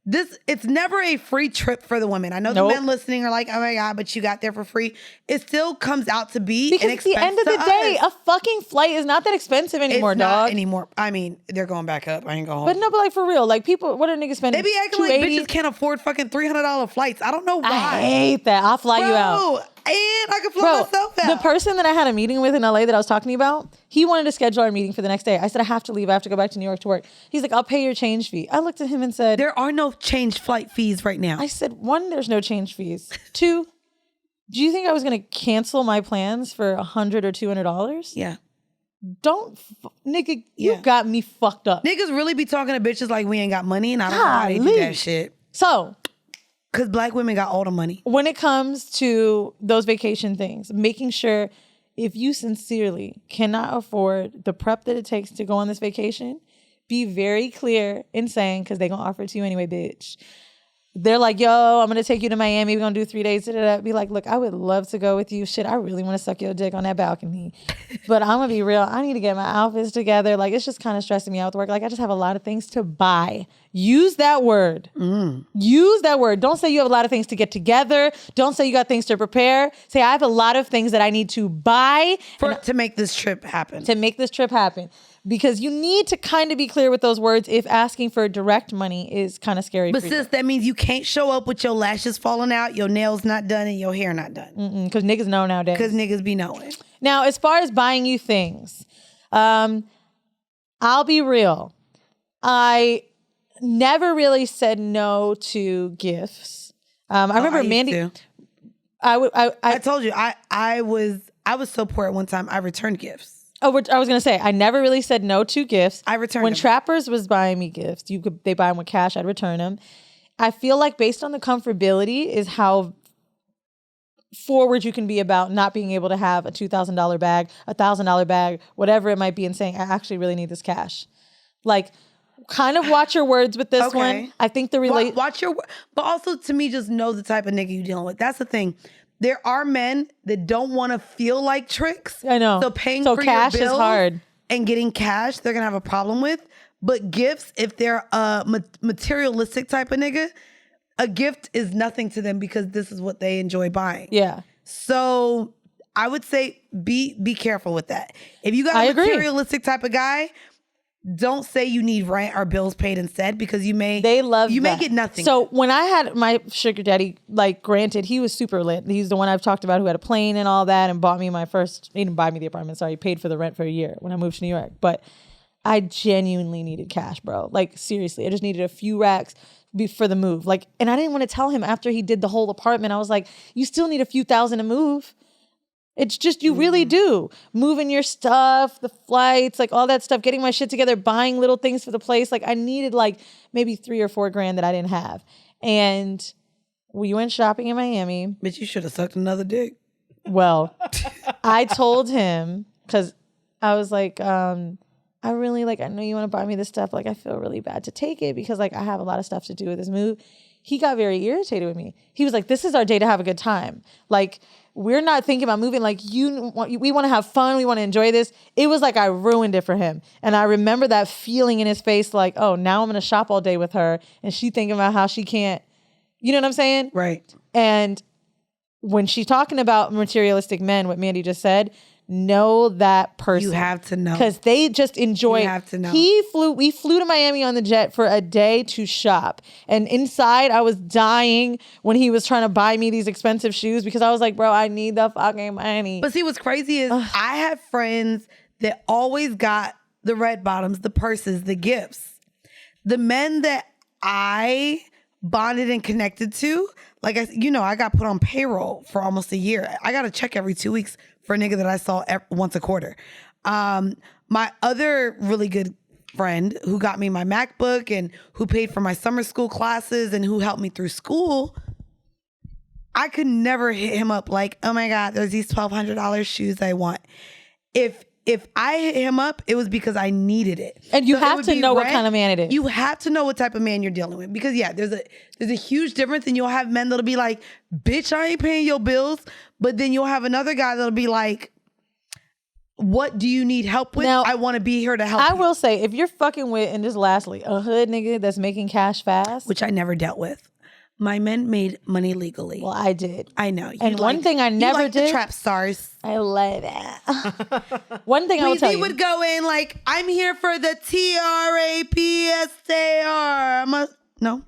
It's never a free trip for the women. I know the men listening are like, oh my God, but you got there for free. It still comes out to be because an at the expense end of the day, a fucking flight is not that expensive anymore, it's dog. not anymore. I mean, they're going back up. I ain't going home. But no, but like for real, like people, what are niggas spending? They be acting like bitches can't afford fucking $300 flights. I don't know why. I hate that. I'll fly you out. And I can fly myself out. The person that I had a meeting with in LA that I was talking to you about, he wanted to schedule our meeting for the next day. I said, I have to leave. I have to go back to New York to work. He's like, I'll pay your change fee. I looked at him and said, there are no change flight fees right now. I said, one, there's no change fees. Two, do you think I was going to cancel my plans for $100 or $200? Yeah. Nigga, you got me fucked up. Niggas really be talking to bitches like we ain't got money, and I don't know how they do that shit. So, because black women got all the money. When it comes to those vacation things, making sure if you sincerely cannot afford the prep that it takes to go on this vacation, be very clear in saying, because they're going to offer it to you anyway, bitch. They're like, yo, I'm going to take you to Miami. We're going to do 3 days. Be like, look, I would love to go with you. Shit, I really want to suck your dick on that balcony. But I'm going to be real. I need to get my outfits together. Like, it's just kind of stressing me out with work. Like, I just have a lot of things to buy. Use that word. Use that word. Don't say you have a lot of things to get together. Don't say you got things to prepare. Say, I have a lot of things that I need to buy. To make this trip happen. Because you need to kind of be clear with those words if asking for direct money is kind of scary. But sis, that means you can't show up with your lashes falling out, your nails not done, and your hair not done. Because niggas know nowadays. Because niggas be knowing. Now, as far as buying you things, I'll be real. I never really said no to gifts. I remember Mandii. I told you I was so poor at one time. I returned gifts. I was gonna say I never really said no to gifts. I returned when them. Trappers was buying me gifts. They buy them with cash. I'd return them. I feel like based on the comfortability is how forward you can be about not being able to have a $2,000 bag, $1,000 bag, whatever it might be, and saying I actually really need this cash. Like, kind of watch your words with this one. I think watch your, but also to me, just know the type of nigga you dealing with. That's the thing. There are men that don't want to feel like tricks. I know. So paying for cash your bills is hard. And getting cash, they're gonna have a problem with. But gifts, if they're a materialistic type of nigga, a gift is nothing to them because this is what they enjoy buying. Yeah. So I would say be careful with that. If you got a materialistic type of guy, don't say you need rent or bills paid instead because you may get nothing. So when I had my sugar daddy, like granted, he was super lit. He's the one I've talked about who had a plane and all that and bought me my first, he didn't buy me the apartment, sorry, he paid for the rent for a year when I moved to New York. But I genuinely needed cash, bro. Like seriously, I just needed a few racks for the move. Like, and I didn't want to tell him after he did the whole apartment. I was like, you still need a few thousand to move. It's just, you really do. Moving your stuff, the flights, like all that stuff, getting my shit together, buying little things for the place. Like I needed like maybe $3 or $4 grand that I didn't have. And we went shopping in Miami. But you should have sucked another dick. Well, I told him, because I was like, I really like, I know you want to buy me this stuff. Like I feel really bad to take it because like I have a lot of stuff to do with this move. He got very irritated with me. He was like, this is our day to have a good time. Like, we're not thinking about moving. Like, we want to have fun. We want to enjoy this. It was like I ruined it for him. And I remember that feeling in his face like, oh, now I'm going to shop all day with her. And she thinking about how she can't, you know what I'm saying? Right. And when she's talking about materialistic men, what Mandii just said, know that person. You have to know. Because they just enjoy. You have to know. We flew to Miami on the jet for a day to shop. And inside, I was dying when he was trying to buy me these expensive shoes because I was like, bro, I need the fucking money. But see, what's crazy is I have friends that always got the red bottoms, the purses, the gifts. The men that I bonded and connected to, like I got put on payroll for almost a year. I got a check every 2 weeks for a nigga that I saw once a quarter. My other really good friend who got me my MacBook and who paid for my summer school classes and who helped me through school, I could never hit him up like, oh my God, there's these $1,200 shoes I want. If I hit him up, it was because I needed it. And you have to know what kind of man it is. You have to know what type of man you're dealing with. Because there's a huge difference, and you'll have men that'll be like, bitch, I ain't paying your bills. But then you'll have another guy that'll be like, what do you need help with? Now, I want to be here to help I you. will say, if you're fucking with, and just lastly, a hood nigga that's making cash fast. Which I never dealt with. My men made money legally. Well, I did. I know. And one thing I never you did. the trap stars. I love that. One thing I will tell you. Weezy would go in like, I'm here for the TRAPSAR. No.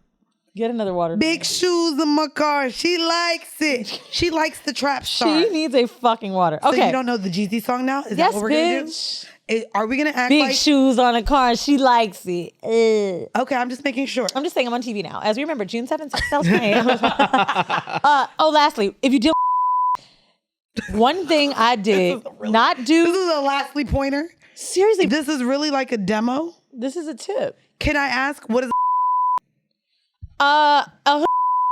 Get another water. Big shoes in my car. She likes it. She likes the trap star. She needs a fucking water. So Okay. you don't know the Jeezy song now? Is Yes, that what we're going to bitch. do? Are we going to act Big like... shoes on a car. She likes it. Ugh. Okay, I'm just making sure. I'm just saying I'm on TV now. As we remember, June 7th, that was great. Lastly, if you deal one thing I did not do. This is a lastly pointer. Seriously. This is really like a demo. This is a tip. Can I ask, what is... A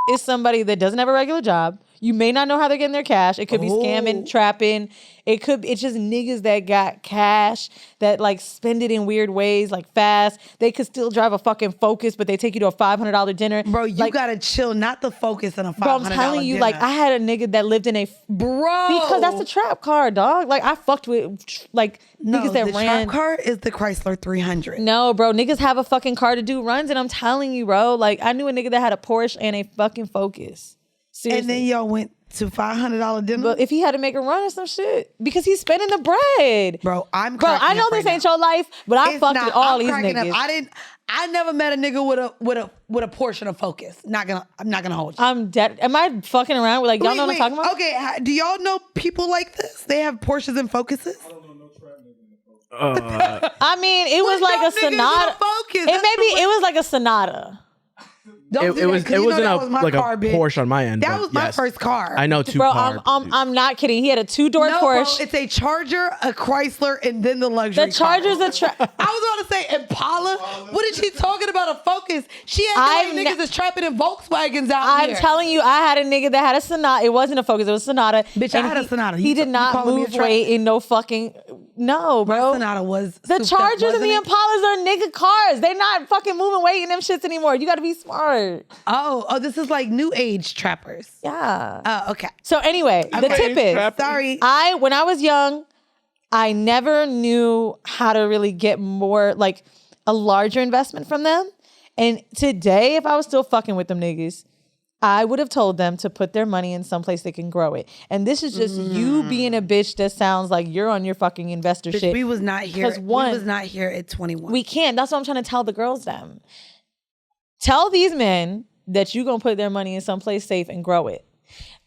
is somebody that doesn't have a regular job. You may not know how they're getting their cash. It could be scamming, trapping. It's just niggas that got cash that like spend it in weird ways, like fast. They could still drive a fucking Focus, but they take you to a $500 dinner. Bro, you like, gotta chill, not the Focus on a $500 bro, I'm telling you, dinner. like I had a nigga that lived in a because that's a trap car, dog. Like I fucked with like niggas that the ran. trap car is the Chrysler 300. No, bro, niggas have a fucking car to do runs, and I'm telling you, bro. Like I knew a nigga that had a Porsche and a fucking Focus. Seriously. And then y'all went to $500 dinner. But if he had to make a run or some shit, because he's spending the bread. Bro, I know up this ain't your life, but I fucked with all these niggas. I never met a nigga with a Porsche and a Focus. I'm not gonna hold you. I'm dead. Am I fucking around with like y'all know what I'm talking about? Okay, do y'all know people like this? They have Porsches and Focuses. I mean, it was like a Sonata. It was like a Sonata. It wasn't a Porsche on my end. That was my first car. I know two bro, cars. I'm not kidding. He had a 2-door Porsche. Bro, it's a Charger, a Chrysler, and then the luxury. The Charger's car. a trap. I was going to say Impala. What is she talking about? A Focus? She had the niggas is trapping in Volkswagens out here. I'm telling you, I had a nigga that had a Sonata. It wasn't a Focus. It was a Sonata. Bitch, I had a Sonata. He did not move weight in no fucking. No, bro. My Sonata was the Chargers and the Impalas are nigga cars. They're not fucking moving weight in them shits anymore. You got to be smart. Oh, this is like new age trappers. Yeah. Oh, okay. So anyway, the tip is, sorry. when I was young, I never knew how to really get more, like a larger investment from them. And today, if I was still fucking with them niggas, I would have told them to put their money in someplace they can grow it. And this is just you being a bitch that sounds like you're on your fucking investor shit. We was not here. We was not here at 21. We can't. That's what I'm trying to tell the girls them. Tell these men that you're going to put their money in someplace safe and grow it.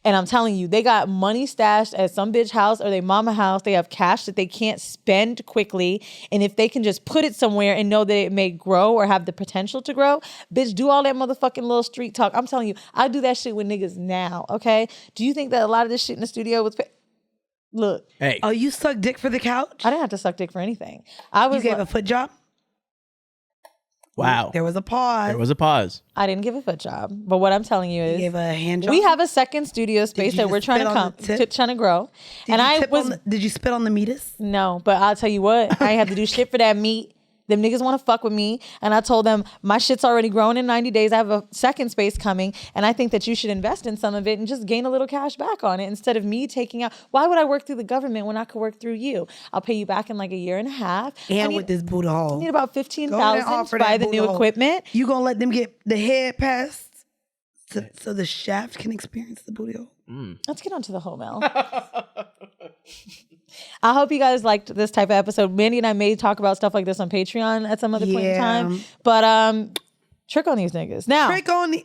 And I'm telling you, they got money stashed at some bitch house or their mama house. They have cash that they can't spend quickly. And if they can just put it somewhere and know that it may grow or have the potential to grow, bitch, do all that motherfucking little street talk. I'm telling you, I do that shit with niggas now, okay? Do you think that a lot of this shit in the studio was... Look. Hey. Oh, you suck dick for the couch? I didn't have to suck dick for anything. You gave a foot job? Wow. There was a pause. I didn't give a foot job. But what I'm telling you is... You gave a hand job? We have a second studio space that we're trying to grow. Did you spit on the meatus? No, but I'll tell you what. I ain't have to do shit for that meat. Them niggas want to fuck with me. And I told them, my shit's already grown in 90 days. I have a second space coming. And I think that you should invest in some of it and just gain a little cash back on it instead of me taking out. Why would I work through the government when I could work through you? I'll pay you back in like a year and a half. And with this Buddha hole. I need about $15,000 to buy the new equipment. You gonna let them get the head passed so the shaft can experience the booty hole? Let's get on to the whole Mel. I hope you guys liked this type of episode. Mandii and I may talk about stuff like this on Patreon at some other point in time. But trick on these niggas. Now.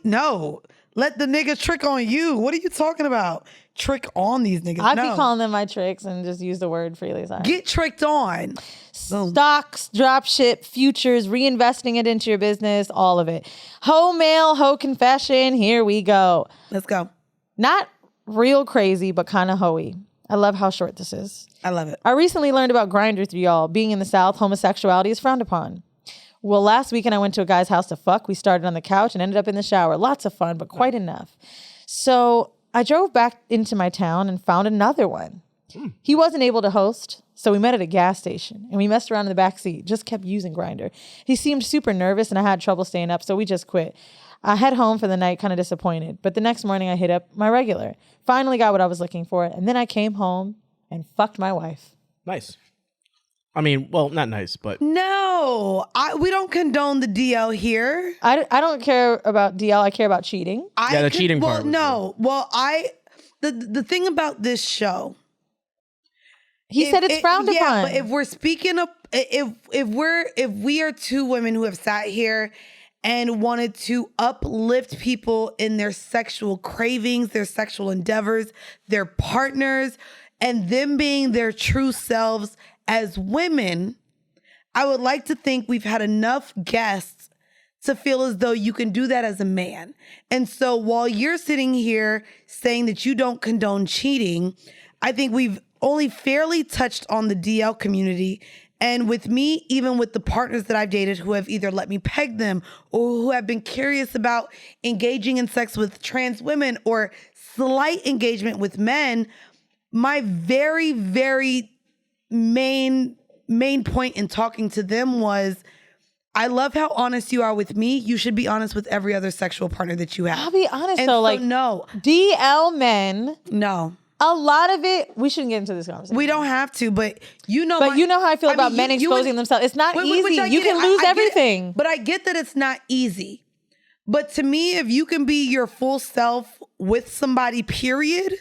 No. Let the niggas trick on you. What are you talking about? Trick on these niggas. I keep calling them my tricks and just use the word freely. Sorry. Get tricked on. Stocks, drop ship, futures, reinvesting it into your business, all of it. Hoe mail, hoe confession. Here we go. Let's go. Not real crazy, but kind of hoey. I love how short this is. I love it. I recently learned about Grindr through y'all. Being in the South, homosexuality is frowned upon. Well, last weekend I went to a guy's house to fuck. We started on the couch and ended up in the shower. Lots of fun, but quite enough. So I drove back into my town and found another one. He wasn't able to host, so we met at a gas station and we messed around in the back seat, just kept using Grindr. He seemed super nervous and I had trouble staying up, so we just quit. I head home for the night, kind of disappointed, but the next morning I hit up my regular. Finally got what I was looking for, and then I came home and fucked my wife. Nice. I mean, well, not nice, but... No, we don't condone the DL here. I don't care about DL. I care about cheating. The cheating part. No. Well, the thing about this show... He said it's frowned upon. Yeah, but if we're speaking of... If we are two women who have sat here and wanted to uplift people in their sexual cravings, their sexual endeavors, their partners, and them being their true selves... As women, I would like to think we've had enough guests to feel as though you can do that as a man. And so while you're sitting here saying that you don't condone cheating, I think we've only fairly touched on the DL community. And with me, even with the partners that I've dated who have either let me peg them or who have been curious about engaging in sex with trans women or slight engagement with men, my very, very main point in talking to them was, I love how honest you are with me. You should be honest with every other sexual partner that you have. I'll be honest and though, so, like no DL men. No. A lot of it, we shouldn't get into this conversation. We don't have to, but you know. But you know how I feel about men exposing themselves. It's not easy. You can lose everything. But I get that it's not easy. But to me, if you can be your full self with somebody, period,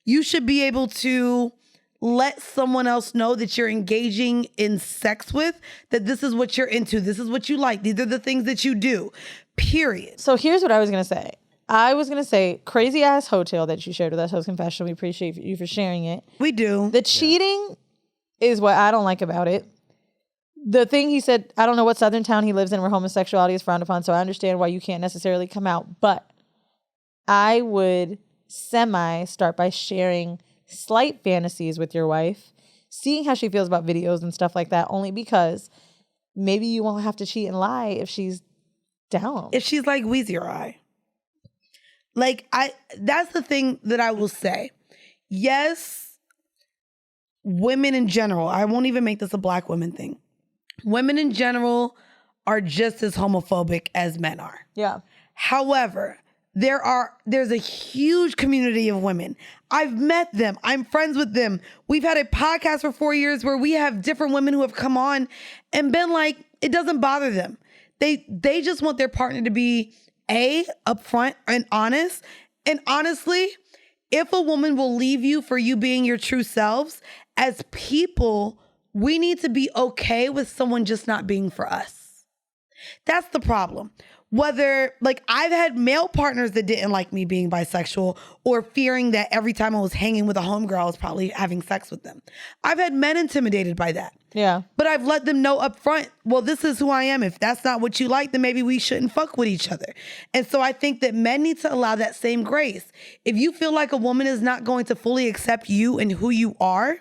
you should be able to let someone else know that you're engaging in sex with, that this is what you're into. This is what you like. These are the things that you do, period. So here's what I was going to say. I was going to say, crazy ass hotel that you shared with us, Host Confession. We appreciate you for sharing it. We do. The cheating is what I don't like about it. The thing he said, I don't know what southern town he lives in where homosexuality is frowned upon, so I understand why you can't necessarily come out. But I would start by sharing slight fantasies with your wife, seeing how she feels about videos and stuff like that, only because maybe you won't have to cheat and lie if she's down. If she's like Weezy or I. Like, that's the thing that I will say. Yes, women in general, I won't even make this a black women thing. Women in general are just as homophobic as men are. Yeah. However, there's a huge community of women. I've met them. I'm friends with them. We've had a podcast for 4 years where we have different women who have come on and been like, it doesn't bother them. They just want their partner to be upfront and honest. And honestly, if a woman will leave you for you being your true selves, as people, we need to be okay with someone just not being for us. That's the problem. Whether, like, I've had male partners that didn't like me being bisexual or fearing that every time I was hanging with a homegirl, I was probably having sex with them. I've had men intimidated by that. Yeah. But I've let them know up front, well, this is who I am. If that's not what you like, then maybe we shouldn't fuck with each other. And so I think that men need to allow that same grace. If you feel like a woman is not going to fully accept you and who you are,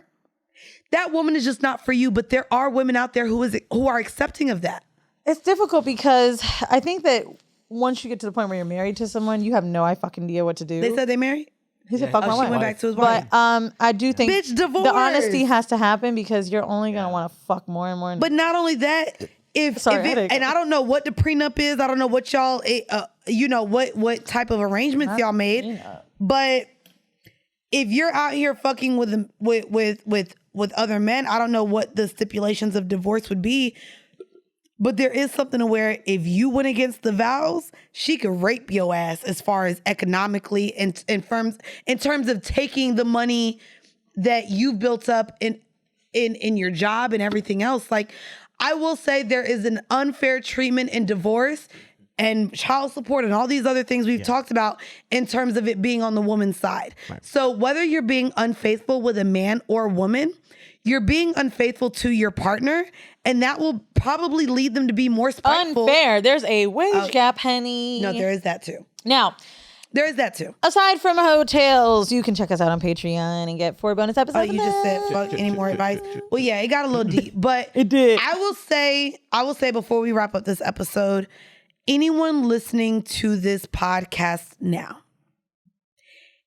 that woman is just not for you. But there are women out there who are accepting of that. It's difficult because I think that once you get to the point where you're married to someone, you have no fucking idea what to do. They said they married? He said, fuck my wife. She went back to his wife. But I do think Bitch, divorce. the honesty has to happen because you're only going to want to fuck more and more. But not only that, and I don't know what the prenup is. I don't know what y'all, what type of arrangements y'all made. But if you're out here fucking with other men, I don't know what the stipulations of divorce would be. But there is something to where if you went against the vows, she could rape your ass as far as economically in terms of taking the money that you built up in your job and everything else. Like, I will say there is an unfair treatment in divorce and child support and all these other things we've talked about in terms of it being on the woman's side. Right. So whether you're being unfaithful with a man or a woman, you're being unfaithful to your partner, and that will probably lead them to be more spiteful. Unfair. There's a wage gap, honey. No, there is that too. Now, there is that too. Aside from hotels, you can check us out on Patreon and get 4 bonus episodes. Oh, you just said fuck any more advice? Well, yeah, it got a little deep, but it did. I will say before we wrap up this episode, anyone listening to this podcast now,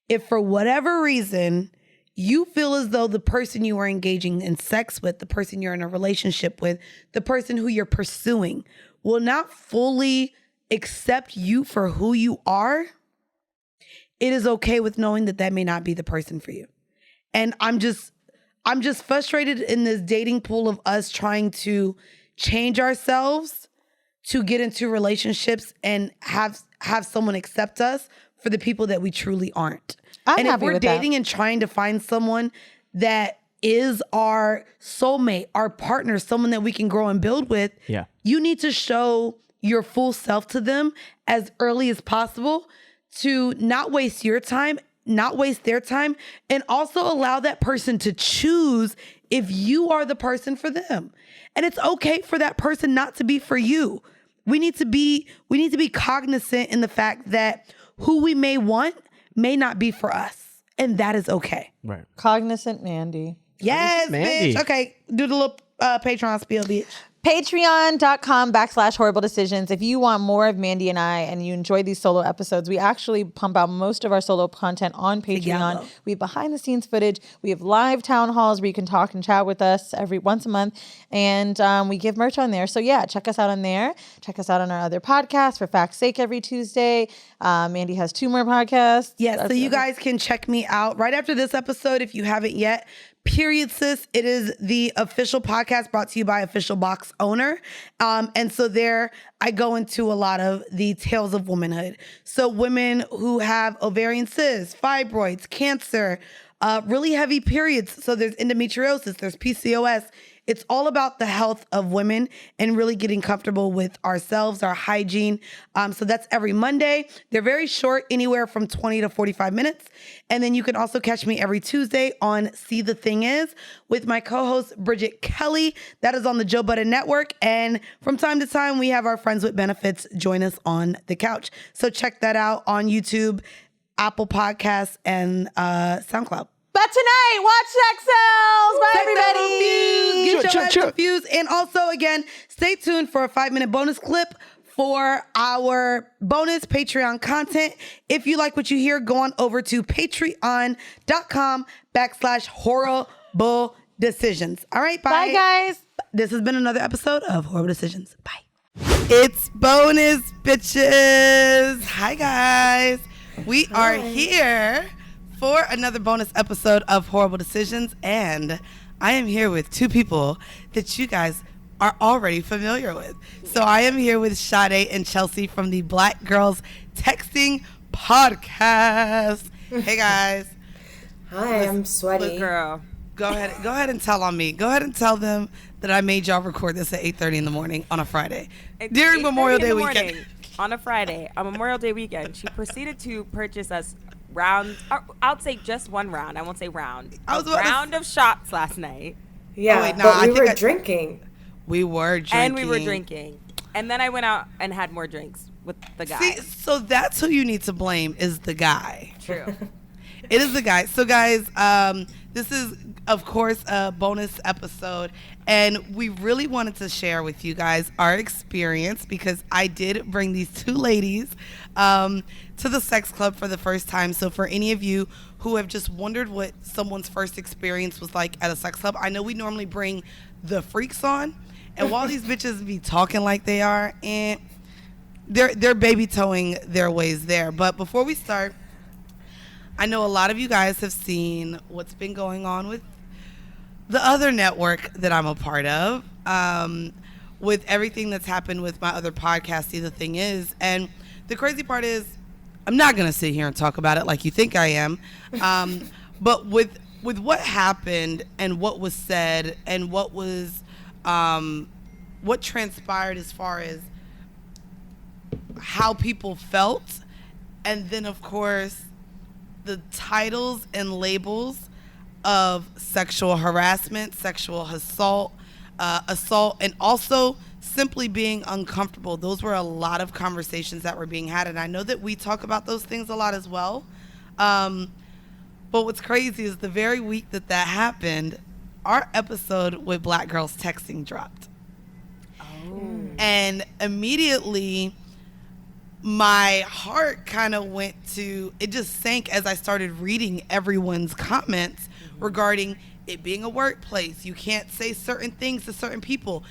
if for whatever reason you feel as though the person you are engaging in sex with, the person you're in a relationship with, the person who you're pursuing will not fully accept you for who you are, it is okay with knowing that that may not be the person for you. And I'm just frustrated in this dating pool of us trying to change ourselves to get into relationships and have someone accept us for the people that we truly aren't. And if we're dating and trying to find someone that is our soulmate, our partner, someone that we can grow and build with, you need to show your full self to them as early as possible to not waste your time, not waste their time, and also allow that person to choose if you are the person for them. And it's okay for that person not to be for you. We need to be cognizant in the fact that who we may want may not be for us. And that is okay. Right. Cognizant Mandii. Yes, Mandii. bitch. Okay, do the little Patreon spiel, bitch. Patreon.com/horrible decisions. If you want more of Mandii and I and you enjoy these solo episodes, we actually pump out most of our solo content on Patreon. Together. We have behind the scenes footage. We have live town halls where you can talk and chat with us once a month. And we give merch on there. So yeah, check us out on there. Check us out on our other podcasts, For Fact's Sake, every Tuesday. Mandii has 2 more podcasts. Yes, so you guys can check me out right after this episode if you haven't yet. Period, sis. It is the official podcast brought to you by Official Box owner. And so there I go into a lot of the tales of womanhood. So women who have ovarian cysts, fibroids, cancer, really heavy periods. So there's endometriosis, there's PCOS. It's all about the health of women and really getting comfortable with ourselves, our hygiene. So that's every Monday. They're very short, anywhere from 20 to 45 minutes. And then you can also catch me every Tuesday on See the Thing Is with my co-host, Bridget Kelly. That is on the Joe Budden Network. And from time to time, we have our Friends with Benefits join us on the couch. So check that out on YouTube, Apple Podcasts, and SoundCloud. But tonight, watch Sex Cells. Bye, everybody. Get your ass confused. And also, again, stay tuned for a 5-minute bonus clip for our bonus Patreon content. If you like what you hear, go on over to patreon.com/horrible decisions. All right, bye. Bye, guys. This has been another episode of Horrible Decisions. Bye. It's bonus, bitches. Hi, guys. We are here for another bonus episode of Horrible Decisions, and I am here with 2 people that you guys are already familiar with. So I am here with Sade and Chelsea from the Black Girls Texting Podcast. Hey, guys. Hi, I'm sweaty. Good girl. Go ahead and tell on me. Go ahead and tell them that I made y'all record this at 8:30 in the morning on a Friday during Memorial Day weekend. On a Friday, on Memorial Day weekend, she proceeded to purchase us round. I'll say just 1 round. I won't say round. Round of shots last night. Yeah, wait, no, but we were drinking. We were drinking. And we were drinking. And then I went out and had more drinks with the guy. See, so that's who you need to blame is the guy. True. It is the guy. So guys, this is, of course, a bonus episode. And we really wanted to share with you guys our experience because I did bring these 2 ladies to the sex club for the first time. So for any of you who have just wondered what someone's first experience was like at a sex club, I know we normally bring the freaks on. And while these bitches be talking like they are, and they're baby towing their ways there. But before we start, I know a lot of you guys have seen what's been going on with the other network that I'm a part of, with everything that's happened with my other podcast, See the Thing Is. And the crazy part is, I'm not going to sit here and talk about it like you think I am. But with with what happened and what was said and what transpired as far as how people felt, and then of course the titles and labels of sexual harassment, sexual assault, and also simply being uncomfortable. Those were a lot of conversations that were being had, and I know that we talk about those things a lot as well. But what's crazy is the very week that happened, our episode with Black Girls Texting dropped. Oh. And immediately my heart kind of went to, it just sank as I started reading everyone's comments regarding it being a workplace. You can't say certain things to certain people.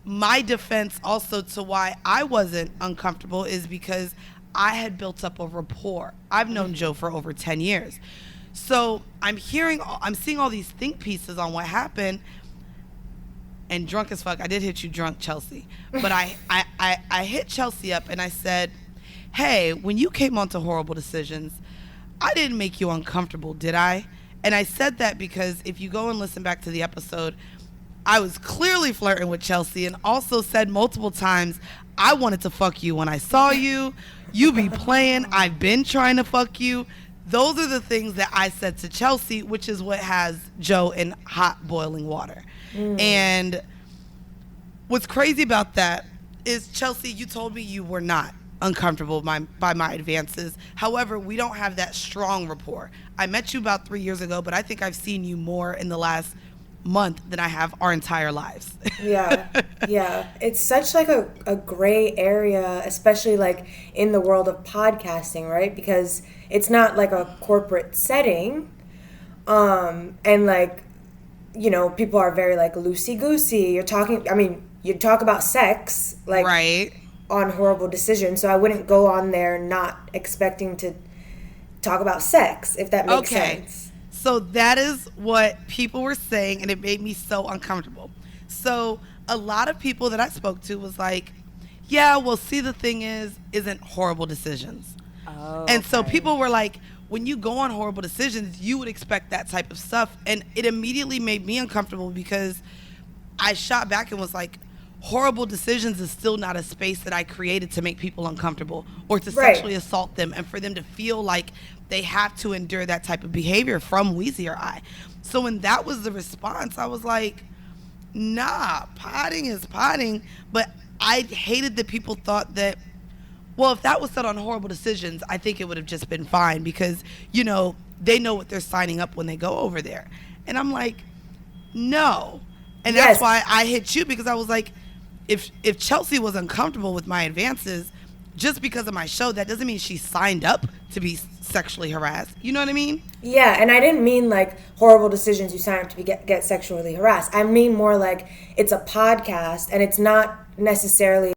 My defense also to why I wasn't uncomfortable is because I had built up a rapport. I've known Joe for over 10 years. So I'm seeing all these think pieces on what happened, and drunk as fuck, I did hit you drunk, Chelsea. But I hit Chelsea up and I said, hey, when you came onto Horrible Decisions, I didn't make you uncomfortable, did I? And I said that because if you go and listen back to the episode, I was clearly flirting with Chelsea and also said multiple times, I wanted to fuck you when I saw you. You be playing. I've been trying to fuck you. Those are the things that I said to Chelsea, which is what has Joe in hot boiling water. And what's crazy about that is, Chelsea, you told me you were not uncomfortable by my advances. However, we don't have that strong rapport. I met you about 3 years ago, but I think I've seen you more in the last month than I have our entire lives. Yeah. It's such like a gray area, especially like in the world of podcasting, right? Because it's not like a corporate setting. And like, you know, people are very like loosey-goosey. You talk about sex, like right, on Horrible Decisions. So I wouldn't go on there not expecting to talk about sex, if that makes sense. So that is what people were saying, and it made me so uncomfortable. So a lot of people that I spoke to was like, yeah, well, see, the thing isn't Horrible Decisions. Oh, and so people were like, when you go on Horrible Decisions, you would expect that type of stuff. And it immediately made me uncomfortable because I shot back and was like, Horrible Decisions is still not a space that I created to make people uncomfortable or to sexually assault them and for them to feel like they have to endure that type of behavior from Weezy or I. So when that was the response, I was like, nah, potting is potting. But I hated that people thought that, well, if that was said on Horrible Decisions, I think it would have just been fine because, you know, they know what they're signing up when they go over there. And I'm like, no. And that's why I hit you, because I was like, if Chelsea was uncomfortable with my advances just because of my show, that doesn't mean she signed up to be sexually harassed. You know what I mean? Yeah, and I didn't mean like Horrible Decisions, you sign up to get sexually harassed. I mean more like it's a podcast and it's not necessarily